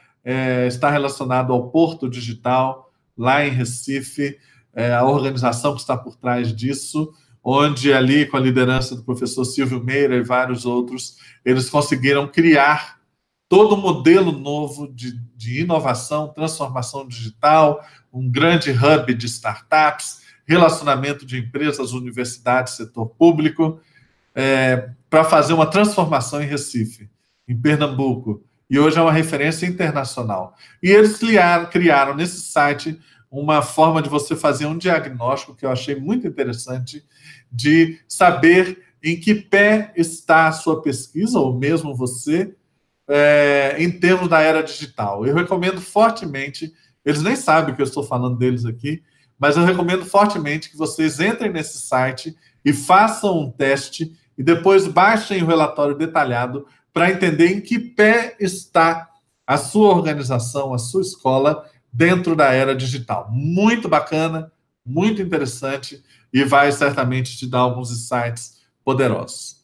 está relacionado ao Porto Digital, lá em Recife, a organização que está por trás disso, onde ali, com a liderança do professor Silvio Meira e vários outros, eles conseguiram criar todo um modelo novo de inovação, transformação digital, um grande hub de startups, relacionamento de empresas, universidades, setor público, para fazer uma transformação em Recife, em Pernambuco. E hoje é uma referência internacional. E eles criaram nesse site uma forma de você fazer um diagnóstico que eu achei muito interessante, de saber em que pé está a sua pesquisa, ou mesmo você, em termos da era digital. Eu recomendo fortemente, eles nem sabem que eu estou falando deles aqui, mas eu recomendo fortemente que vocês entrem nesse site e façam um teste e depois baixem o relatório detalhado para entender em que pé está a sua organização, a sua escola dentro da era digital. Muito bacana, muito interessante e vai certamente te dar alguns insights poderosos.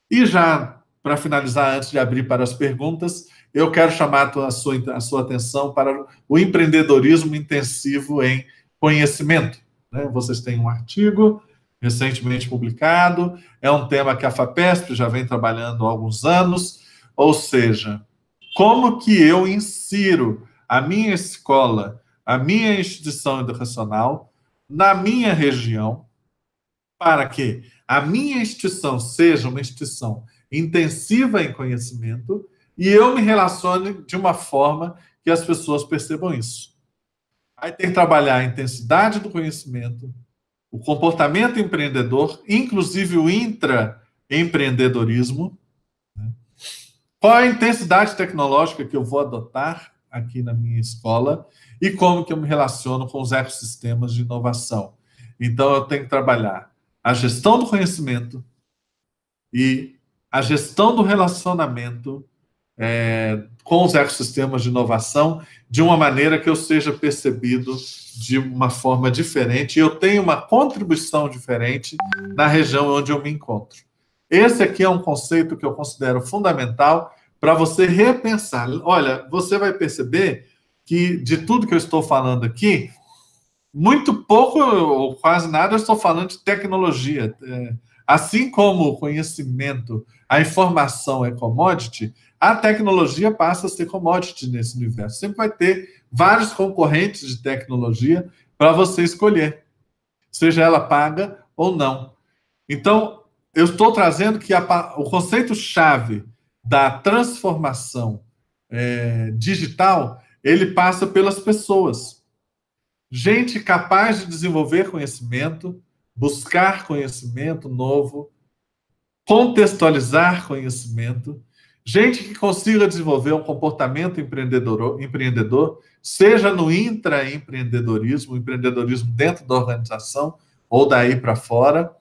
E já, para finalizar, antes de abrir para as perguntas, eu quero chamar a sua atenção para o empreendedorismo intensivo em conhecimento. Né? Vocês têm um artigo recentemente publicado, é um tema que a FAPESP já vem trabalhando há alguns anos, ou seja, como que eu insiro a minha escola, a minha instituição educacional na minha região, para que a minha instituição seja uma instituição intensiva em conhecimento e eu me relacione de uma forma que as pessoas percebam isso. Aí tem que trabalhar a intensidade do conhecimento, o comportamento empreendedor, inclusive o intraempreendedorismo, né? Qual é a intensidade tecnológica que eu vou adotar aqui na minha escola e como que eu me relaciono com os ecossistemas de inovação. Então, eu tenho que trabalhar a gestão do conhecimento e a gestão do relacionamento com os ecossistemas de inovação de uma maneira que eu seja percebido de uma forma diferente e eu tenho uma contribuição diferente na região onde eu me encontro. Esse aqui é um conceito que eu considero fundamental para você repensar. Olha, você vai perceber que de tudo que eu estou falando aqui, muito pouco ou quase nada eu estou falando de tecnologia. Assim como o conhecimento, a informação é commodity, a tecnologia passa a ser commodity nesse universo. Sempre vai ter vários concorrentes de tecnologia para você escolher, seja ela paga ou não. Então, eu estou trazendo que o conceito-chave da transformação digital, ele passa pelas pessoas. Gente capaz de desenvolver conhecimento, buscar conhecimento novo, contextualizar conhecimento, gente que consiga desenvolver um comportamento empreendedor, seja no intraempreendedorismo, empreendedorismo dentro da organização ou daí para fora,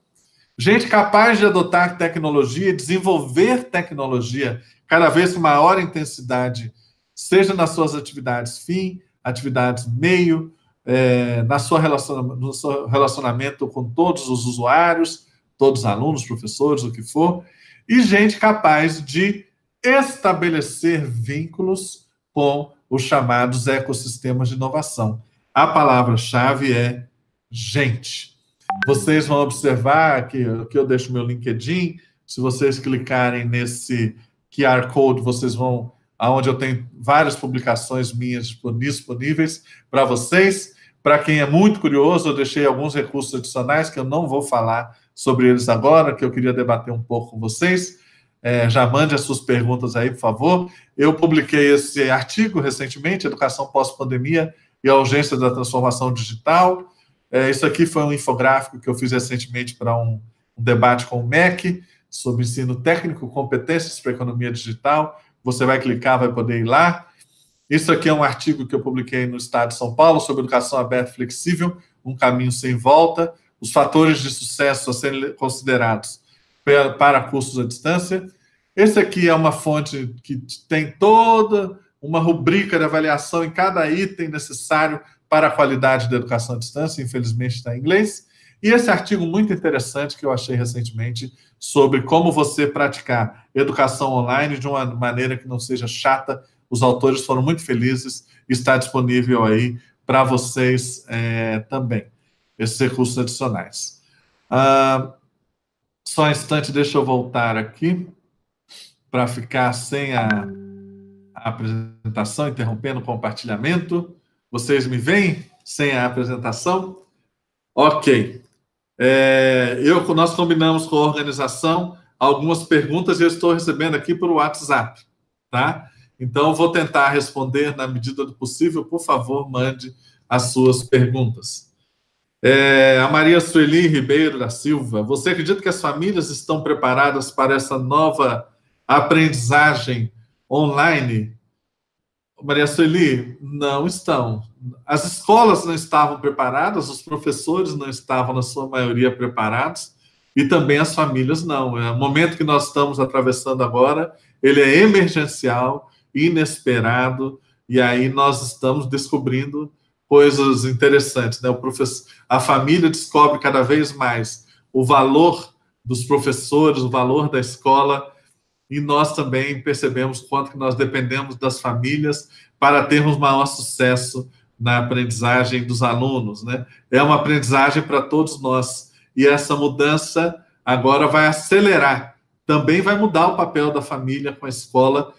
gente capaz de adotar tecnologia e desenvolver tecnologia cada vez com maior intensidade, seja nas suas atividades fim, atividades meio, no seu relacionamento com todos os usuários, todos os alunos, professores, o que for, e gente capaz de estabelecer vínculos com os chamados ecossistemas de inovação. A palavra-chave é gente. Vocês vão observar que eu deixo meu LinkedIn. Se vocês clicarem nesse QR Code, vocês vão aonde eu tenho várias publicações minhas disponíveis para vocês. Para quem é muito curioso, eu deixei alguns recursos adicionais que eu não vou falar sobre eles agora, que eu queria debater um pouco com vocês. Já mande as suas perguntas aí, por favor. Eu publiquei esse artigo recentemente, Educação Pós-Pandemia e a Urgência da Transformação Digital. Isso aqui foi um infográfico que eu fiz recentemente para um debate com o MEC sobre ensino técnico, competências para a economia digital. Você vai clicar, vai poder ir lá. Isso aqui é um artigo que eu publiquei no Estado de São Paulo sobre educação aberta e flexível, um caminho sem volta, os fatores de sucesso a serem considerados para cursos à distância. Esse aqui é uma fonte que tem toda uma rubrica de avaliação em cada item necessário para a qualidade da educação à distância, infelizmente está em inglês. E esse artigo muito interessante que eu achei recentemente sobre como você praticar educação online de uma maneira que não seja chata. Os autores foram muito felizes, está disponível aí para vocês também, esses recursos adicionais. Só um instante, deixa eu voltar aqui para ficar sem a apresentação, interrompendo o compartilhamento. Vocês me veem sem a apresentação? Ok. Nós combinamos com a organização algumas perguntas e eu estou recebendo aqui por WhatsApp, tá? Então, vou tentar responder na medida do possível. Por favor, mande as suas perguntas. A Maria Sueli Ribeiro da Silva. Você acredita que as famílias estão preparadas para essa nova aprendizagem online? Maria Sueli, não estão. As escolas não estavam preparadas, os professores não estavam, na sua maioria, preparados, e também as famílias não. O momento que nós estamos atravessando agora, ele é emergencial, inesperado, e aí nós estamos descobrindo coisas interessantes, né? A família descobre cada vez mais o valor dos professores, o valor da escola, e nós também percebemos quanto que nós dependemos das famílias para termos maior sucesso na aprendizagem dos alunos, né? É uma aprendizagem para todos nós, e essa mudança agora vai acelerar, também vai mudar o papel da família com a escola,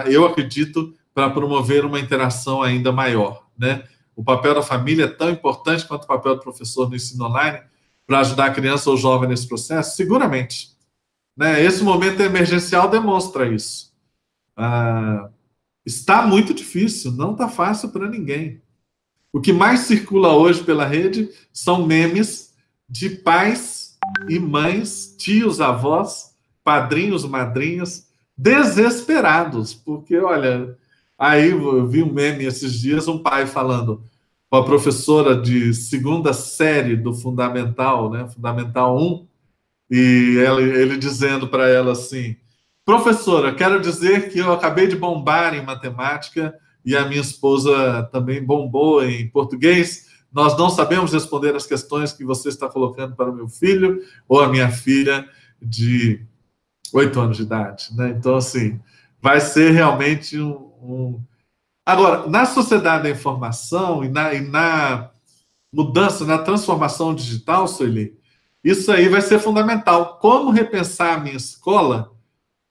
eu acredito, para promover uma interação ainda maior, né? O papel da família é tão importante quanto o papel do professor no ensino online para ajudar a criança ou jovem nesse processo? Seguramente, né? Esse momento emergencial demonstra isso. Está muito difícil, não está fácil para ninguém. O que mais circula hoje pela rede são memes de pais e mães, tios, avós, padrinhos, madrinhas, desesperados, porque, olha, aí eu vi um meme esses dias, um pai falando com a professora de segunda série do Fundamental, né, Fundamental 1, e ele dizendo para ela assim: professora, quero dizer que eu acabei de bombar em matemática e a minha esposa também bombou em português. Nós não sabemos responder as questões que você está colocando para o meu filho ou a minha filha de 8 anos de idade, né? Então, assim, vai ser realmente Agora, na sociedade da informação e na mudança, na transformação digital, Sueli, isso aí vai ser fundamental. Como repensar a minha escola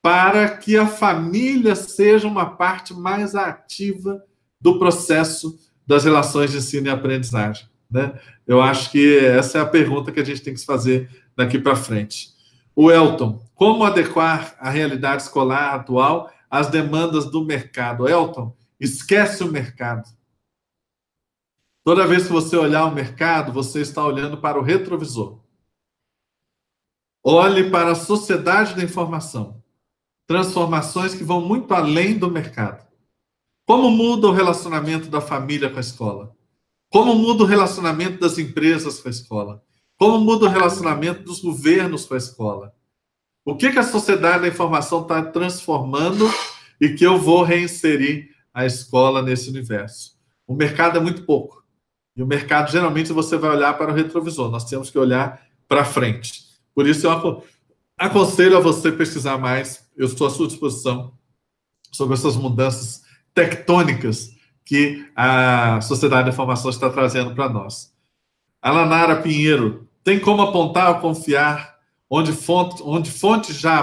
para que a família seja uma parte mais ativa do processo das relações de ensino e aprendizagem, né? Eu acho que essa é a pergunta que a gente tem que se fazer daqui para frente. O Elton, como adequar a realidade escolar atual às demandas do mercado? Elton, esquece o mercado. Toda vez que você olhar o mercado, você está olhando para o retrovisor. Olhe para a sociedade da informação. Transformações que vão muito além do mercado. Como muda o relacionamento da família com a escola? Como muda o relacionamento das empresas com a escola? Como muda o relacionamento dos governos com a escola? O que a sociedade da informação está transformando e que eu vou reinserir a escola nesse universo? O mercado é muito pouco. E o mercado, geralmente, você vai olhar para o retrovisor. Nós temos que olhar para frente. Por isso, eu aconselho a você pesquisar mais. Eu estou à sua disposição sobre essas mudanças tectônicas que a sociedade da informação está trazendo para nós. Alanara Pinheiro, tem como apontar ou confiar onde fontes já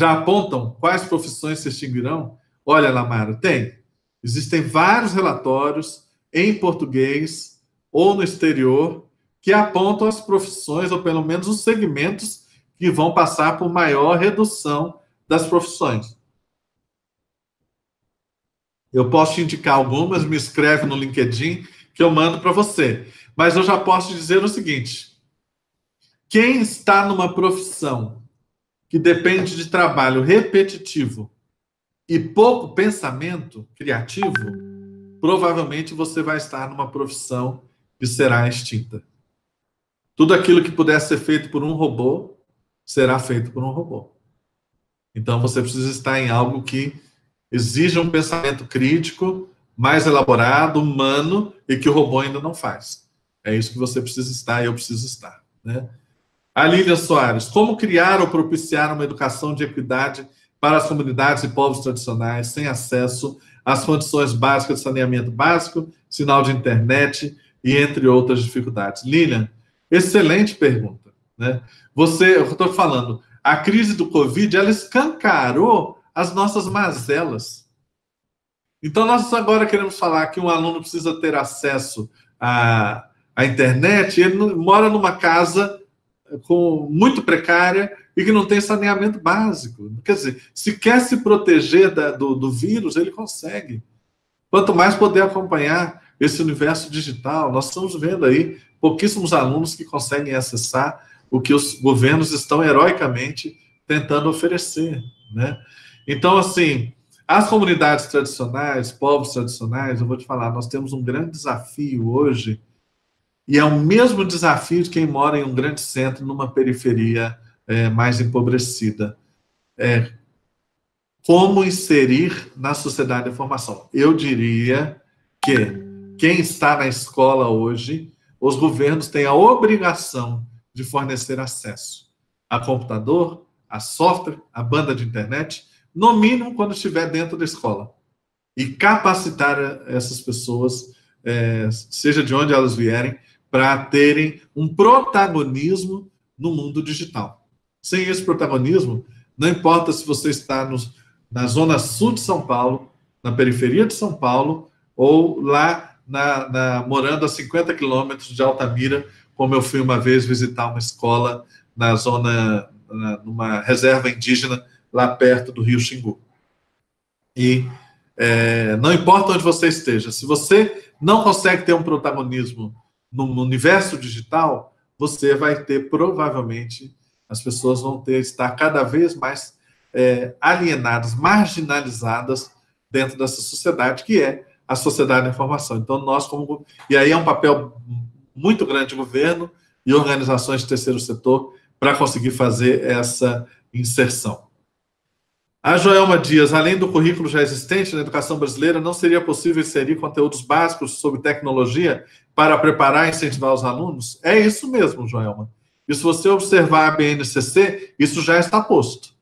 apontam quais profissões se extinguirão? Olha, Lamara, tem. Existem vários relatórios em português ou no exterior que apontam as profissões, ou pelo menos os segmentos que vão passar por maior redução das profissões. Eu posso te indicar algumas, me escreve no LinkedIn que eu mando para você. Mas eu já posso te dizer o seguinte: quem está numa profissão que depende de trabalho repetitivo e pouco pensamento criativo, provavelmente você vai estar numa profissão que será extinta. Tudo aquilo que puder ser feito por um robô, será feito por um robô. Então, você precisa estar em algo que exija um pensamento crítico, mais elaborado, humano, e que o robô ainda não faz. É isso que você precisa estar e eu preciso estar, né? A Lilian Soares, como criar ou propiciar uma educação de equidade para as comunidades e povos tradicionais sem acesso às condições básicas de saneamento básico, sinal de internet e entre outras dificuldades? Lilian, excelente pergunta, né? Eu estou falando, a crise do Covid, ela escancarou as nossas mazelas. Então, nós agora queremos falar que um aluno precisa ter acesso à internet, e ele mora numa casa muito precária e que não tem saneamento básico. Quer dizer, se quer se proteger do vírus, ele consegue. Quanto mais poder acompanhar esse universo digital, nós estamos vendo aí pouquíssimos alunos que conseguem acessar o que os governos estão heroicamente tentando oferecer, né? Então, assim, As comunidades tradicionais, povos tradicionais, eu vou te falar, nós temos um grande desafio hoje, e é o mesmo desafio de quem mora em um grande centro, numa periferia mais empobrecida. Como inserir na sociedade da informação? Eu diria que quem está na escola hoje, os governos têm a obrigação de fornecer acesso a computador, a software, a banda de internet, no mínimo quando estiver dentro da escola. E capacitar essas pessoas, seja de onde elas vierem, para terem um protagonismo no mundo digital. Sem esse protagonismo, não importa se você está na zona sul de São Paulo, na periferia de São Paulo, ou lá morando a 50 quilômetros de Altamira, como eu fui uma vez visitar uma escola numa reserva indígena, lá perto do Rio Xingu. E não importa onde você esteja, se você não consegue ter um protagonismo no universo digital, você vai ter, provavelmente, as pessoas vão estar cada vez mais alienadas, marginalizadas dentro dessa sociedade, que é a sociedade da informação. Então, e aí é um papel muito grande do governo e organizações de terceiro setor para conseguir fazer essa inserção. A Joelma Dias, além do currículo já existente na educação brasileira, não seria possível inserir conteúdos básicos sobre tecnologia para preparar e incentivar os alunos? É isso mesmo, Joelma. E se você observar a BNCC, isso já está posto.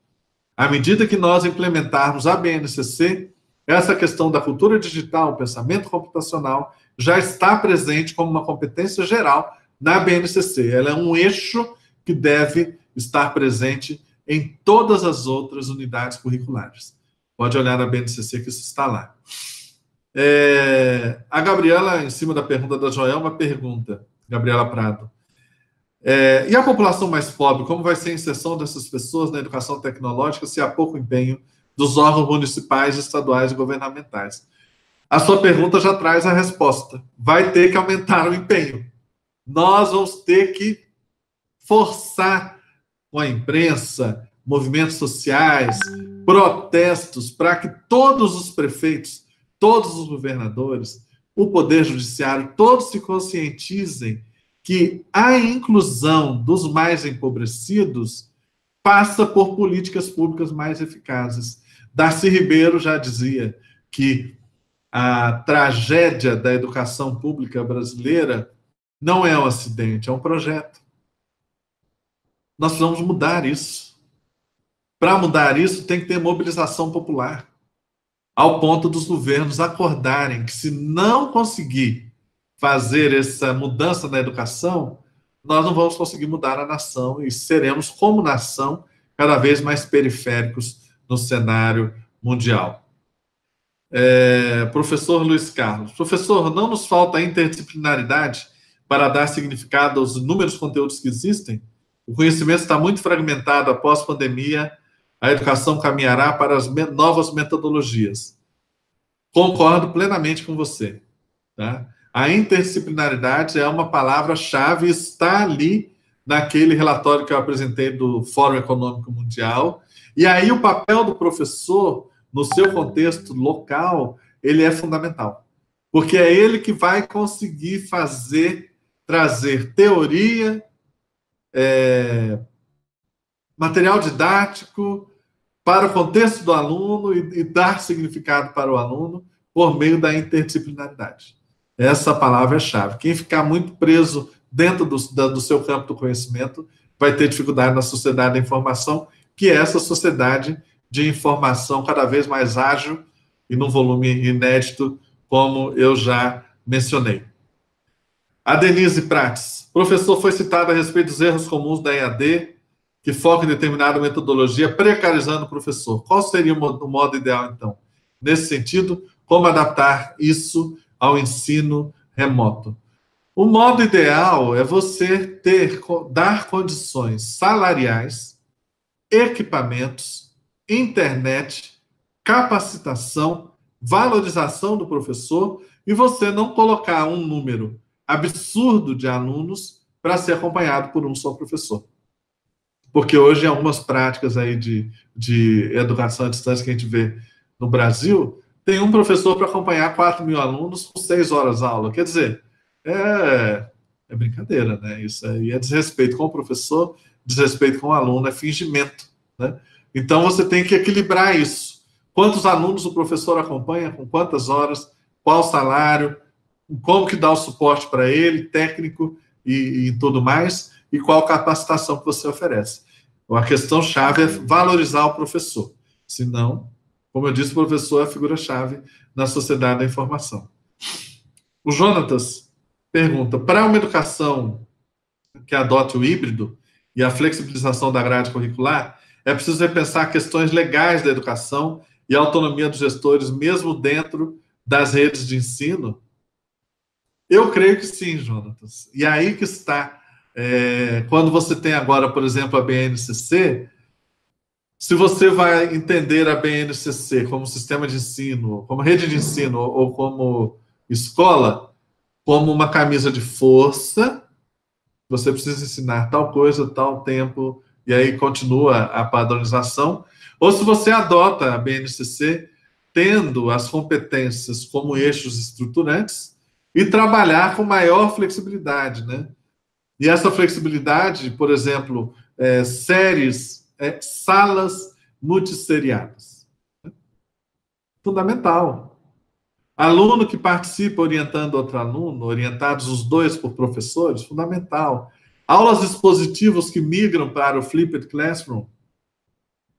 À medida que nós implementarmos a BNCC, essa questão da cultura digital, pensamento computacional, já está presente como uma competência geral na BNCC. Ela é um eixo que deve estar presente em todas as outras unidades curriculares. Pode olhar na BNCC que isso está lá. A Gabriela, em cima da pergunta da Joelma, pergunta, Gabriela Prado, e a população mais pobre, como vai ser a inserção dessas pessoas na educação tecnológica se há pouco empenho dos órgãos municipais, estaduais e governamentais? A sua pergunta já traz a resposta. Vai ter que aumentar o empenho. Nós vamos ter que forçar com a imprensa, movimentos sociais, protestos, para que todos os prefeitos, todos os governadores, o Poder Judiciário, todos se conscientizem que a inclusão dos mais empobrecidos passa por políticas públicas mais eficazes. Darcy Ribeiro já dizia que a tragédia da educação pública brasileira não é um acidente, é um projeto. Nós precisamos mudar isso. Para mudar isso, tem que ter mobilização popular, ao ponto dos governos acordarem que, se não conseguir fazer essa mudança na educação, nós não vamos conseguir mudar a nação e seremos, como nação, cada vez mais periféricos no cenário mundial. Professor Luiz Carlos. Professor, não nos falta interdisciplinaridade para dar significado aos inúmeros conteúdos que existem? O conhecimento está muito fragmentado. Após a pandemia, a educação caminhará para as novas metodologias. Concordo plenamente com você. Tá? A interdisciplinaridade é uma palavra-chave, está ali naquele relatório que eu apresentei do Fórum Econômico Mundial. E aí o papel do professor, no seu contexto local, ele é fundamental. Porque é ele que vai conseguir trazer teoria, material didático para o contexto do aluno e dar significado para o aluno por meio da interdisciplinaridade. Essa palavra é chave. Quem ficar muito preso dentro do seu campo do conhecimento vai ter dificuldade na sociedade da informação, que é essa sociedade de informação cada vez mais ágil e num volume inédito, como eu já mencionei. A Denise Prates. Professor, foi citado a respeito dos erros comuns da EAD, que foca em determinada metodologia, precarizando o professor. Qual seria o modo ideal, então? Nesse sentido, como adaptar isso ao ensino remoto? O modo ideal é você dar condições salariais, equipamentos, internet, capacitação, valorização do professor e você não colocar um número absurdo de alunos para ser acompanhado por um só professor. Porque hoje, algumas práticas aí de educação à distância que a gente vê no Brasil, tem um professor para acompanhar 4.000 alunos com 6 horas aula. Quer dizer, é brincadeira, né? Isso aí é desrespeito com o professor, desrespeito com o aluno, é fingimento, né? Então, você tem que equilibrar isso. Quantos alunos o professor acompanha, com quantas horas, qual o salário, como que dá o suporte para ele, técnico e tudo mais, e qual capacitação que você oferece. A questão-chave é valorizar o professor. Senão, como eu disse, o professor é a figura-chave na sociedade da informação. O Jonatas pergunta, para uma educação que adote o híbrido e a flexibilização da grade curricular, é preciso repensar questões legais da educação e a autonomia dos gestores, mesmo dentro das redes de ensino? Eu creio que sim, Jonatas. E aí que está. Quando você tem agora, por exemplo, a BNCC, se você vai entender a BNCC como sistema de ensino, como rede de ensino ou como escola, como uma camisa de força, você precisa ensinar tal coisa, tal tempo, e aí continua a padronização. Ou se você adota a BNCC tendo as competências como eixos estruturantes e trabalhar com maior flexibilidade, né? E essa flexibilidade, por exemplo, salas multisseriadas. Fundamental. Aluno que participa orientando outro aluno, orientados os dois por professores, fundamental. Aulas expositivas que migram para o Flipped Classroom.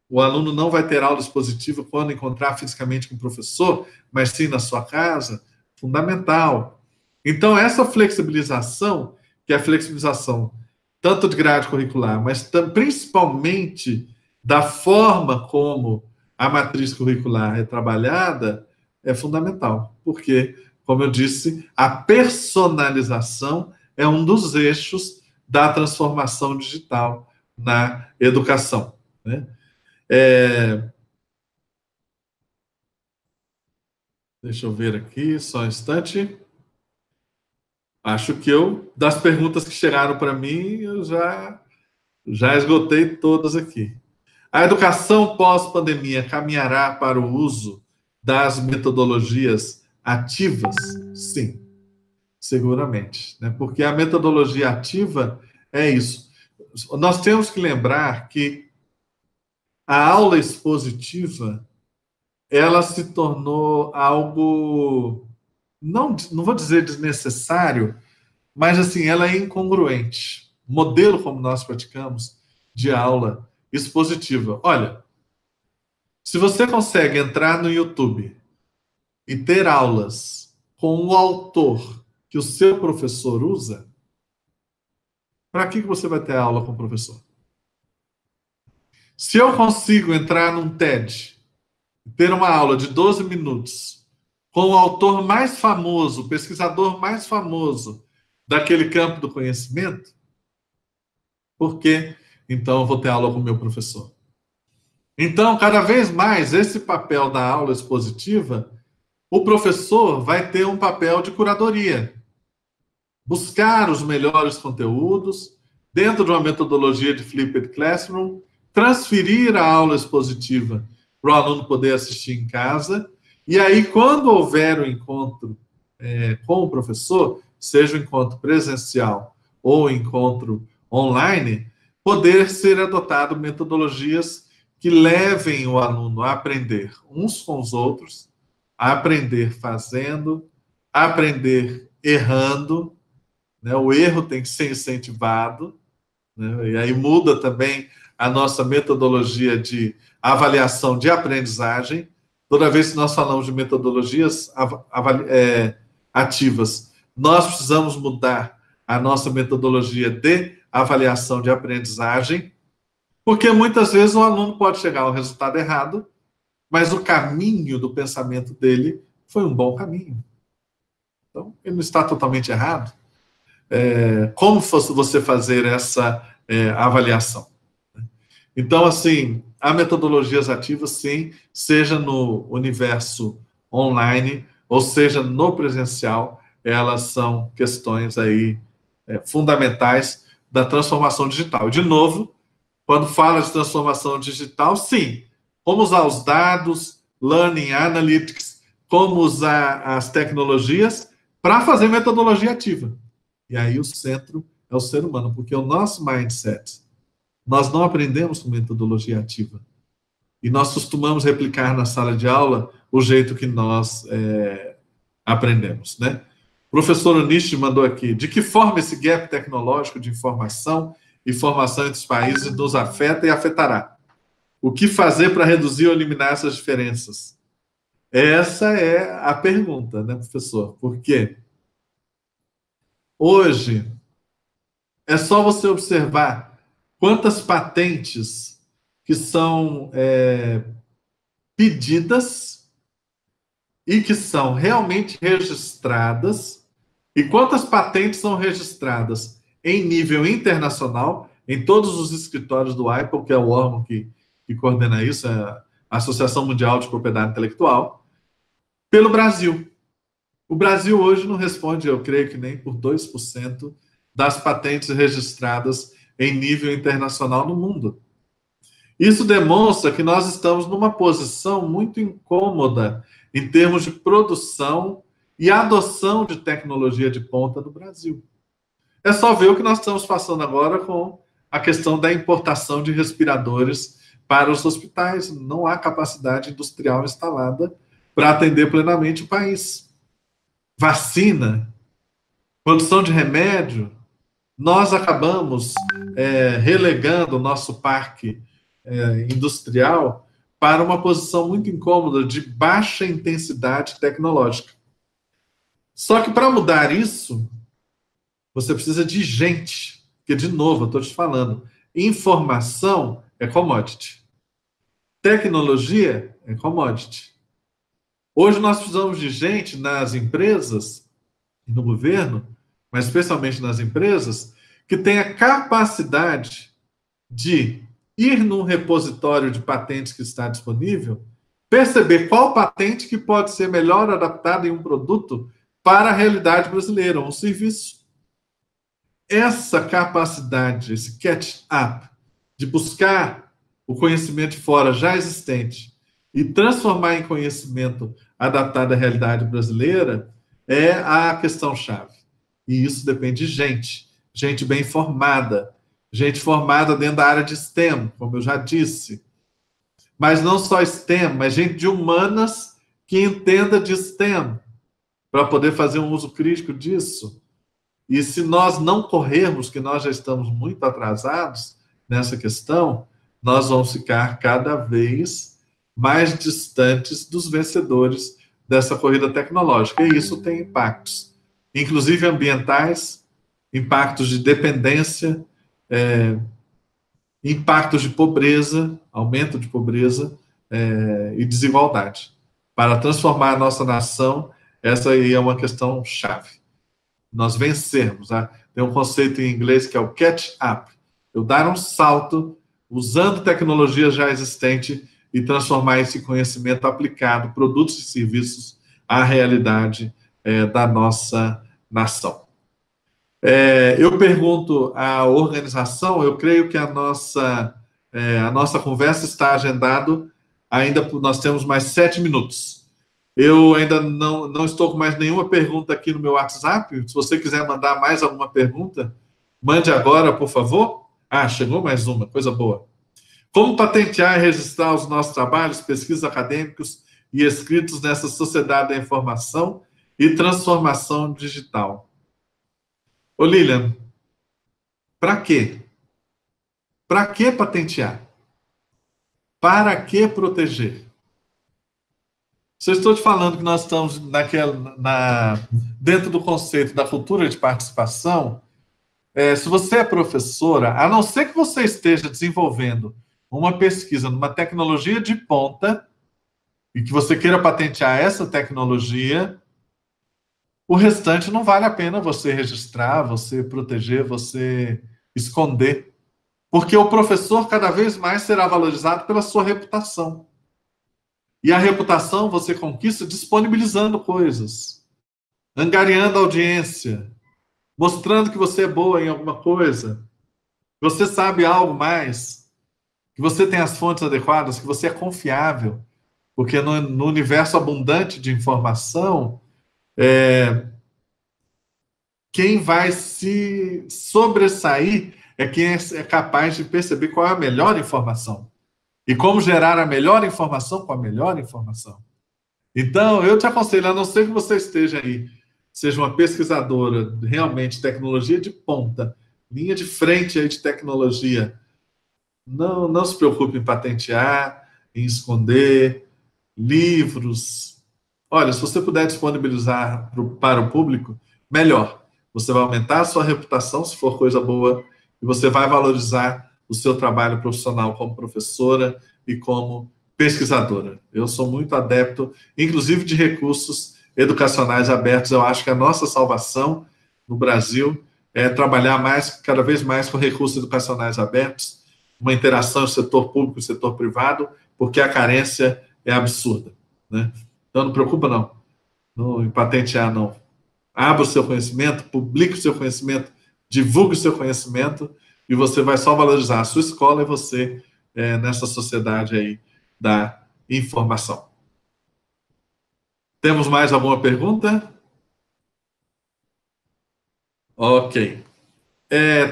O aluno não vai ter aula expositiva quando encontrar fisicamente com o professor, mas sim na sua casa. Fundamental. Então, essa flexibilização, que é a flexibilização tanto de grade curricular, mas principalmente da forma como a matriz curricular é trabalhada, é fundamental. Porque, como eu disse, a personalização é um dos eixos da transformação digital na educação, né? Deixa eu ver aqui, só um instante. Acho que das perguntas que chegaram para mim, eu já esgotei todas aqui. A educação pós-pandemia caminhará para o uso das metodologias ativas? Sim, seguramente, né? Porque a metodologia ativa é isso. Nós temos que lembrar que a aula expositiva, ela se tornou algo, não vou dizer desnecessário, mas assim, ela é incongruente. O modelo como nós praticamos de aula expositiva. Olha, se você consegue entrar no YouTube e ter aulas com o autor que o seu professor usa, para que você vai ter aula com o professor? Se eu consigo entrar num TED e ter uma aula de 12 minutos com o autor mais famoso, o pesquisador mais famoso daquele campo do conhecimento, por que então eu vou ter aula com o meu professor? Então, cada vez mais, esse papel da aula expositiva, o professor vai ter um papel de curadoria. Buscar os melhores conteúdos, dentro de uma metodologia de Flipped Classroom, transferir a aula expositiva para o aluno poder assistir em casa, e aí, quando houver o encontro com o professor, seja o encontro presencial ou o encontro online, poder ser adotado metodologias que levem o aluno a aprender uns com os outros, a aprender fazendo, a aprender errando, né? O erro tem que ser incentivado, né? E aí muda também a nossa metodologia de avaliação de aprendizagem. Toda vez que nós falamos de metodologias ativas, nós precisamos mudar a nossa metodologia de avaliação de aprendizagem, porque muitas vezes o aluno pode chegar ao resultado errado, mas o caminho do pensamento dele foi um bom caminho. Então, ele não está totalmente errado. Como você fazer essa avaliação? Então, assim, há metodologias ativas, sim, seja no universo online, ou seja no presencial, elas são questões aí fundamentais da transformação digital. De novo, quando fala de transformação digital, sim, como usar os dados, learning, analytics, como usar as tecnologias para fazer metodologia ativa. E aí o centro é o ser humano, porque o nosso mindset, nós não aprendemos com metodologia ativa. E nós costumamos replicar na sala de aula o jeito que nós aprendemos, né? O professor Onishi mandou aqui, de que forma esse gap tecnológico de informação e formação entre os países nos afeta e afetará? O que fazer para reduzir ou eliminar essas diferenças? Essa é a pergunta, né, professor? Porque hoje é só você observar quantas patentes que são pedidas e que são realmente registradas, e quantas patentes são registradas em nível internacional, em todos os escritórios do Apple, que é o órgão que coordena isso, a Associação Mundial de Propriedade Intelectual, pelo Brasil. O Brasil hoje não responde, eu creio que nem por 2% das patentes registradas em nível internacional no mundo. Isso demonstra que nós estamos numa posição muito incômoda em termos de produção e adoção de tecnologia de ponta no Brasil. É só ver o que nós estamos passando agora com a questão da importação de respiradores para os hospitais. Não há capacidade industrial instalada para atender plenamente o país. Vacina, produção de remédio, nós acabamos relegando o nosso parque industrial para uma posição muito incômoda de baixa intensidade tecnológica. Só que para mudar isso, você precisa de gente, porque, de novo, eu estou te falando, informação é commodity. Tecnologia é commodity. Hoje nós precisamos de gente nas empresas e no governo, mas especialmente nas empresas, que tenha capacidade de ir num repositório de patentes que está disponível, perceber qual patente que pode ser melhor adaptada em um produto para a realidade brasileira, um serviço. Essa capacidade, esse catch-up, de buscar o conhecimento fora já existente e transformar em conhecimento adaptado à realidade brasileira, é a questão-chave. E isso depende de gente bem formada, gente formada dentro da área de STEM, como eu já disse. Mas não só STEM, mas gente de humanas que entenda de STEM, para poder fazer um uso crítico disso. E se nós não corrermos, que nós já estamos muito atrasados nessa questão, nós vamos ficar cada vez mais distantes dos vencedores dessa corrida tecnológica. E isso tem impactos, inclusive ambientais, impactos de dependência, impactos de pobreza, aumento de pobreza e desigualdade. Para transformar a nossa nação, essa aí é uma questão chave. Nós vencermos. Tá? Tem um conceito em inglês que é o catch-up. Eu dar um salto usando tecnologia já existente e transformar esse conhecimento aplicado, produtos e serviços, à realidade da nossa nação. Eu pergunto à organização, eu creio que a nossa conversa está agendada, nós temos mais 7 minutos. Eu ainda não estou com mais nenhuma pergunta aqui no meu WhatsApp. Se você quiser mandar mais alguma pergunta, mande agora, por favor. Chegou mais uma, coisa boa. Como patentear e registrar os nossos trabalhos, pesquisas acadêmicos e escritos nessa sociedade da informação e transformação digital? Ô, Lilian, para quê? Para que patentear? Para que proteger? Se eu estou te falando que nós estamos dentro do conceito da cultura de participação, se você é professora, a não ser que você esteja desenvolvendo uma pesquisa numa tecnologia de ponta e que você queira patentear essa tecnologia, o restante não vale a pena você registrar, você proteger, você esconder. Porque o professor cada vez mais será valorizado pela sua reputação. E a reputação você conquista disponibilizando coisas, angariando audiência, mostrando que você é boa em alguma coisa, que você sabe algo mais, que você tem as fontes adequadas, que você é confiável. Porque no universo abundante de informação, quem vai se sobressair é quem é capaz de perceber qual é a melhor informação. E como gerar a melhor informação com a melhor informação. Então, eu te aconselho, a não ser que você esteja aí, seja uma pesquisadora, realmente, tecnologia de ponta, linha de frente aí de tecnologia, não se preocupe em patentear, em esconder livros. Olha, se você puder disponibilizar para o público, melhor. Você vai aumentar a sua reputação, se for coisa boa, e você vai valorizar o seu trabalho profissional como professora e como pesquisadora. Eu sou muito adepto, inclusive, de recursos educacionais abertos. Eu acho que a nossa salvação no Brasil é trabalhar cada vez mais com recursos educacionais abertos, uma interação entre setor público e setor privado, porque a carência é absurda, né? Então, não preocupa, não em patentear, não. Abra o seu conhecimento, publique o seu conhecimento, divulgue o seu conhecimento, e você vai só valorizar a sua escola e você nessa sociedade aí da informação. Temos mais alguma pergunta? Ok.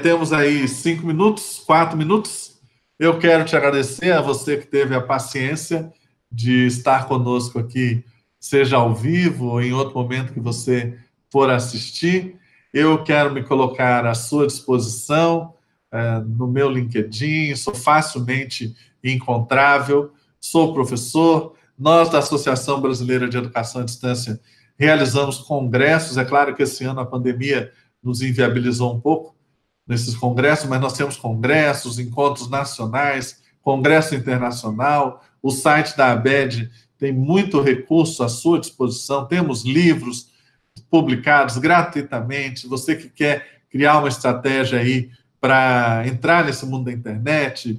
Temos aí 5 minutos, 4 minutos. Eu quero te agradecer a você que teve a paciência de estar conosco aqui, seja ao vivo ou em outro momento que você for assistir. Eu quero me colocar à sua disposição no meu LinkedIn, sou facilmente encontrável, sou professor. Nós, da Associação Brasileira de Educação à Distância, realizamos congressos. É claro que esse ano a pandemia nos inviabilizou um pouco nesses congressos, mas nós temos congressos, encontros nacionais, congresso internacional. O site da ABED tem muito recurso à sua disposição. Temos livros publicados gratuitamente. Você que quer criar uma estratégia aí para entrar nesse mundo da internet,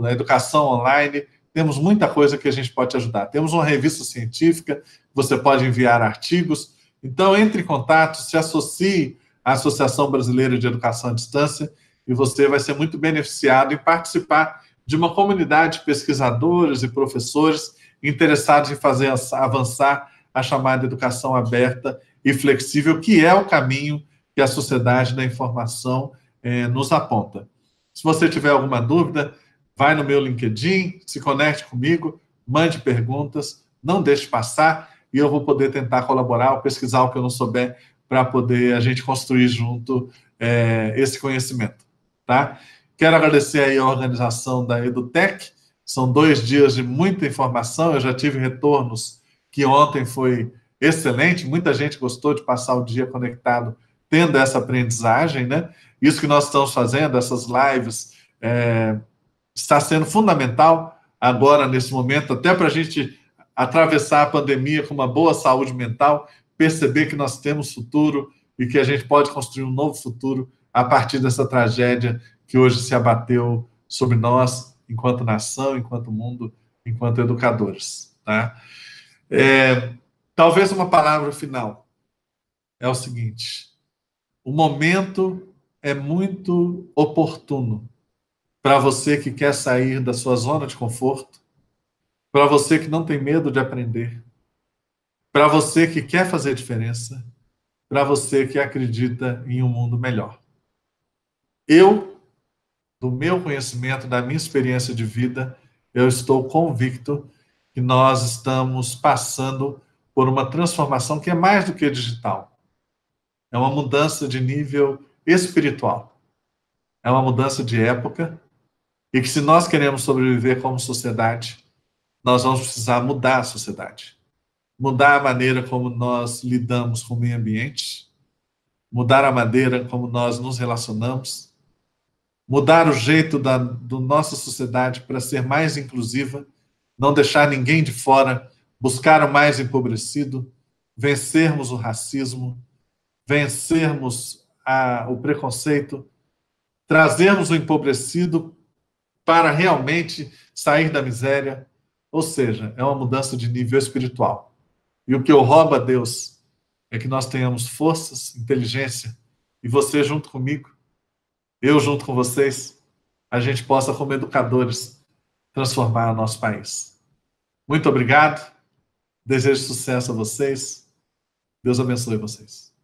na educação online, temos muita coisa que a gente pode te ajudar. Temos uma revista científica, você pode enviar artigos. Então, entre em contato, se associe à Associação Brasileira de Educação à Distância e você vai ser muito beneficiado em participar de uma comunidade de pesquisadores e professores interessados em fazer avançar a chamada educação aberta e flexível, que é o caminho que a sociedade da informação nos aponta. Se você tiver alguma dúvida, vai no meu LinkedIn, se conecte comigo, mande perguntas, não deixe passar e eu vou poder tentar colaborar ou pesquisar o que eu não souber para poder a gente construir junto esse conhecimento, tá? Quero agradecer aí a organização da EduTech, são 2 dias de muita informação, eu já tive retornos que ontem foi excelente, muita gente gostou de passar o dia conectado, tendo essa aprendizagem, né? Isso que nós estamos fazendo, essas lives, está sendo fundamental agora, nesse momento, até para a gente atravessar a pandemia com uma boa saúde mental, perceber que nós temos futuro e que a gente pode construir um novo futuro a partir dessa tragédia que hoje se abateu sobre nós, enquanto nação, enquanto mundo, enquanto educadores, tá? Talvez uma palavra final é o seguinte: o momento é muito oportuno para você que quer sair da sua zona de conforto, para você que não tem medo de aprender, para você que quer fazer diferença, para você que acredita em um mundo melhor. Eu, do meu conhecimento, da minha experiência de vida, eu estou convicto que nós estamos passando por uma transformação que é mais do que digital. É uma mudança de nível espiritual. É uma mudança de época e que, se nós queremos sobreviver como sociedade, nós vamos precisar mudar a sociedade. Mudar a maneira como nós lidamos com o meio ambiente, mudar a maneira como nós nos relacionamos, mudar o jeito da nossa sociedade para ser mais inclusiva, não deixar ninguém de fora, buscar o mais empobrecido, vencermos o racismo, vencermos o preconceito, trazermos o empobrecido para realmente sair da miséria. Ou seja, é uma mudança de nível espiritual. E o que eu roubo a Deus é que nós tenhamos forças, inteligência, e você junto comigo, eu junto com vocês, a gente possa, como educadores, transformar o nosso país. Muito obrigado. Desejo sucesso a vocês. Deus abençoe vocês.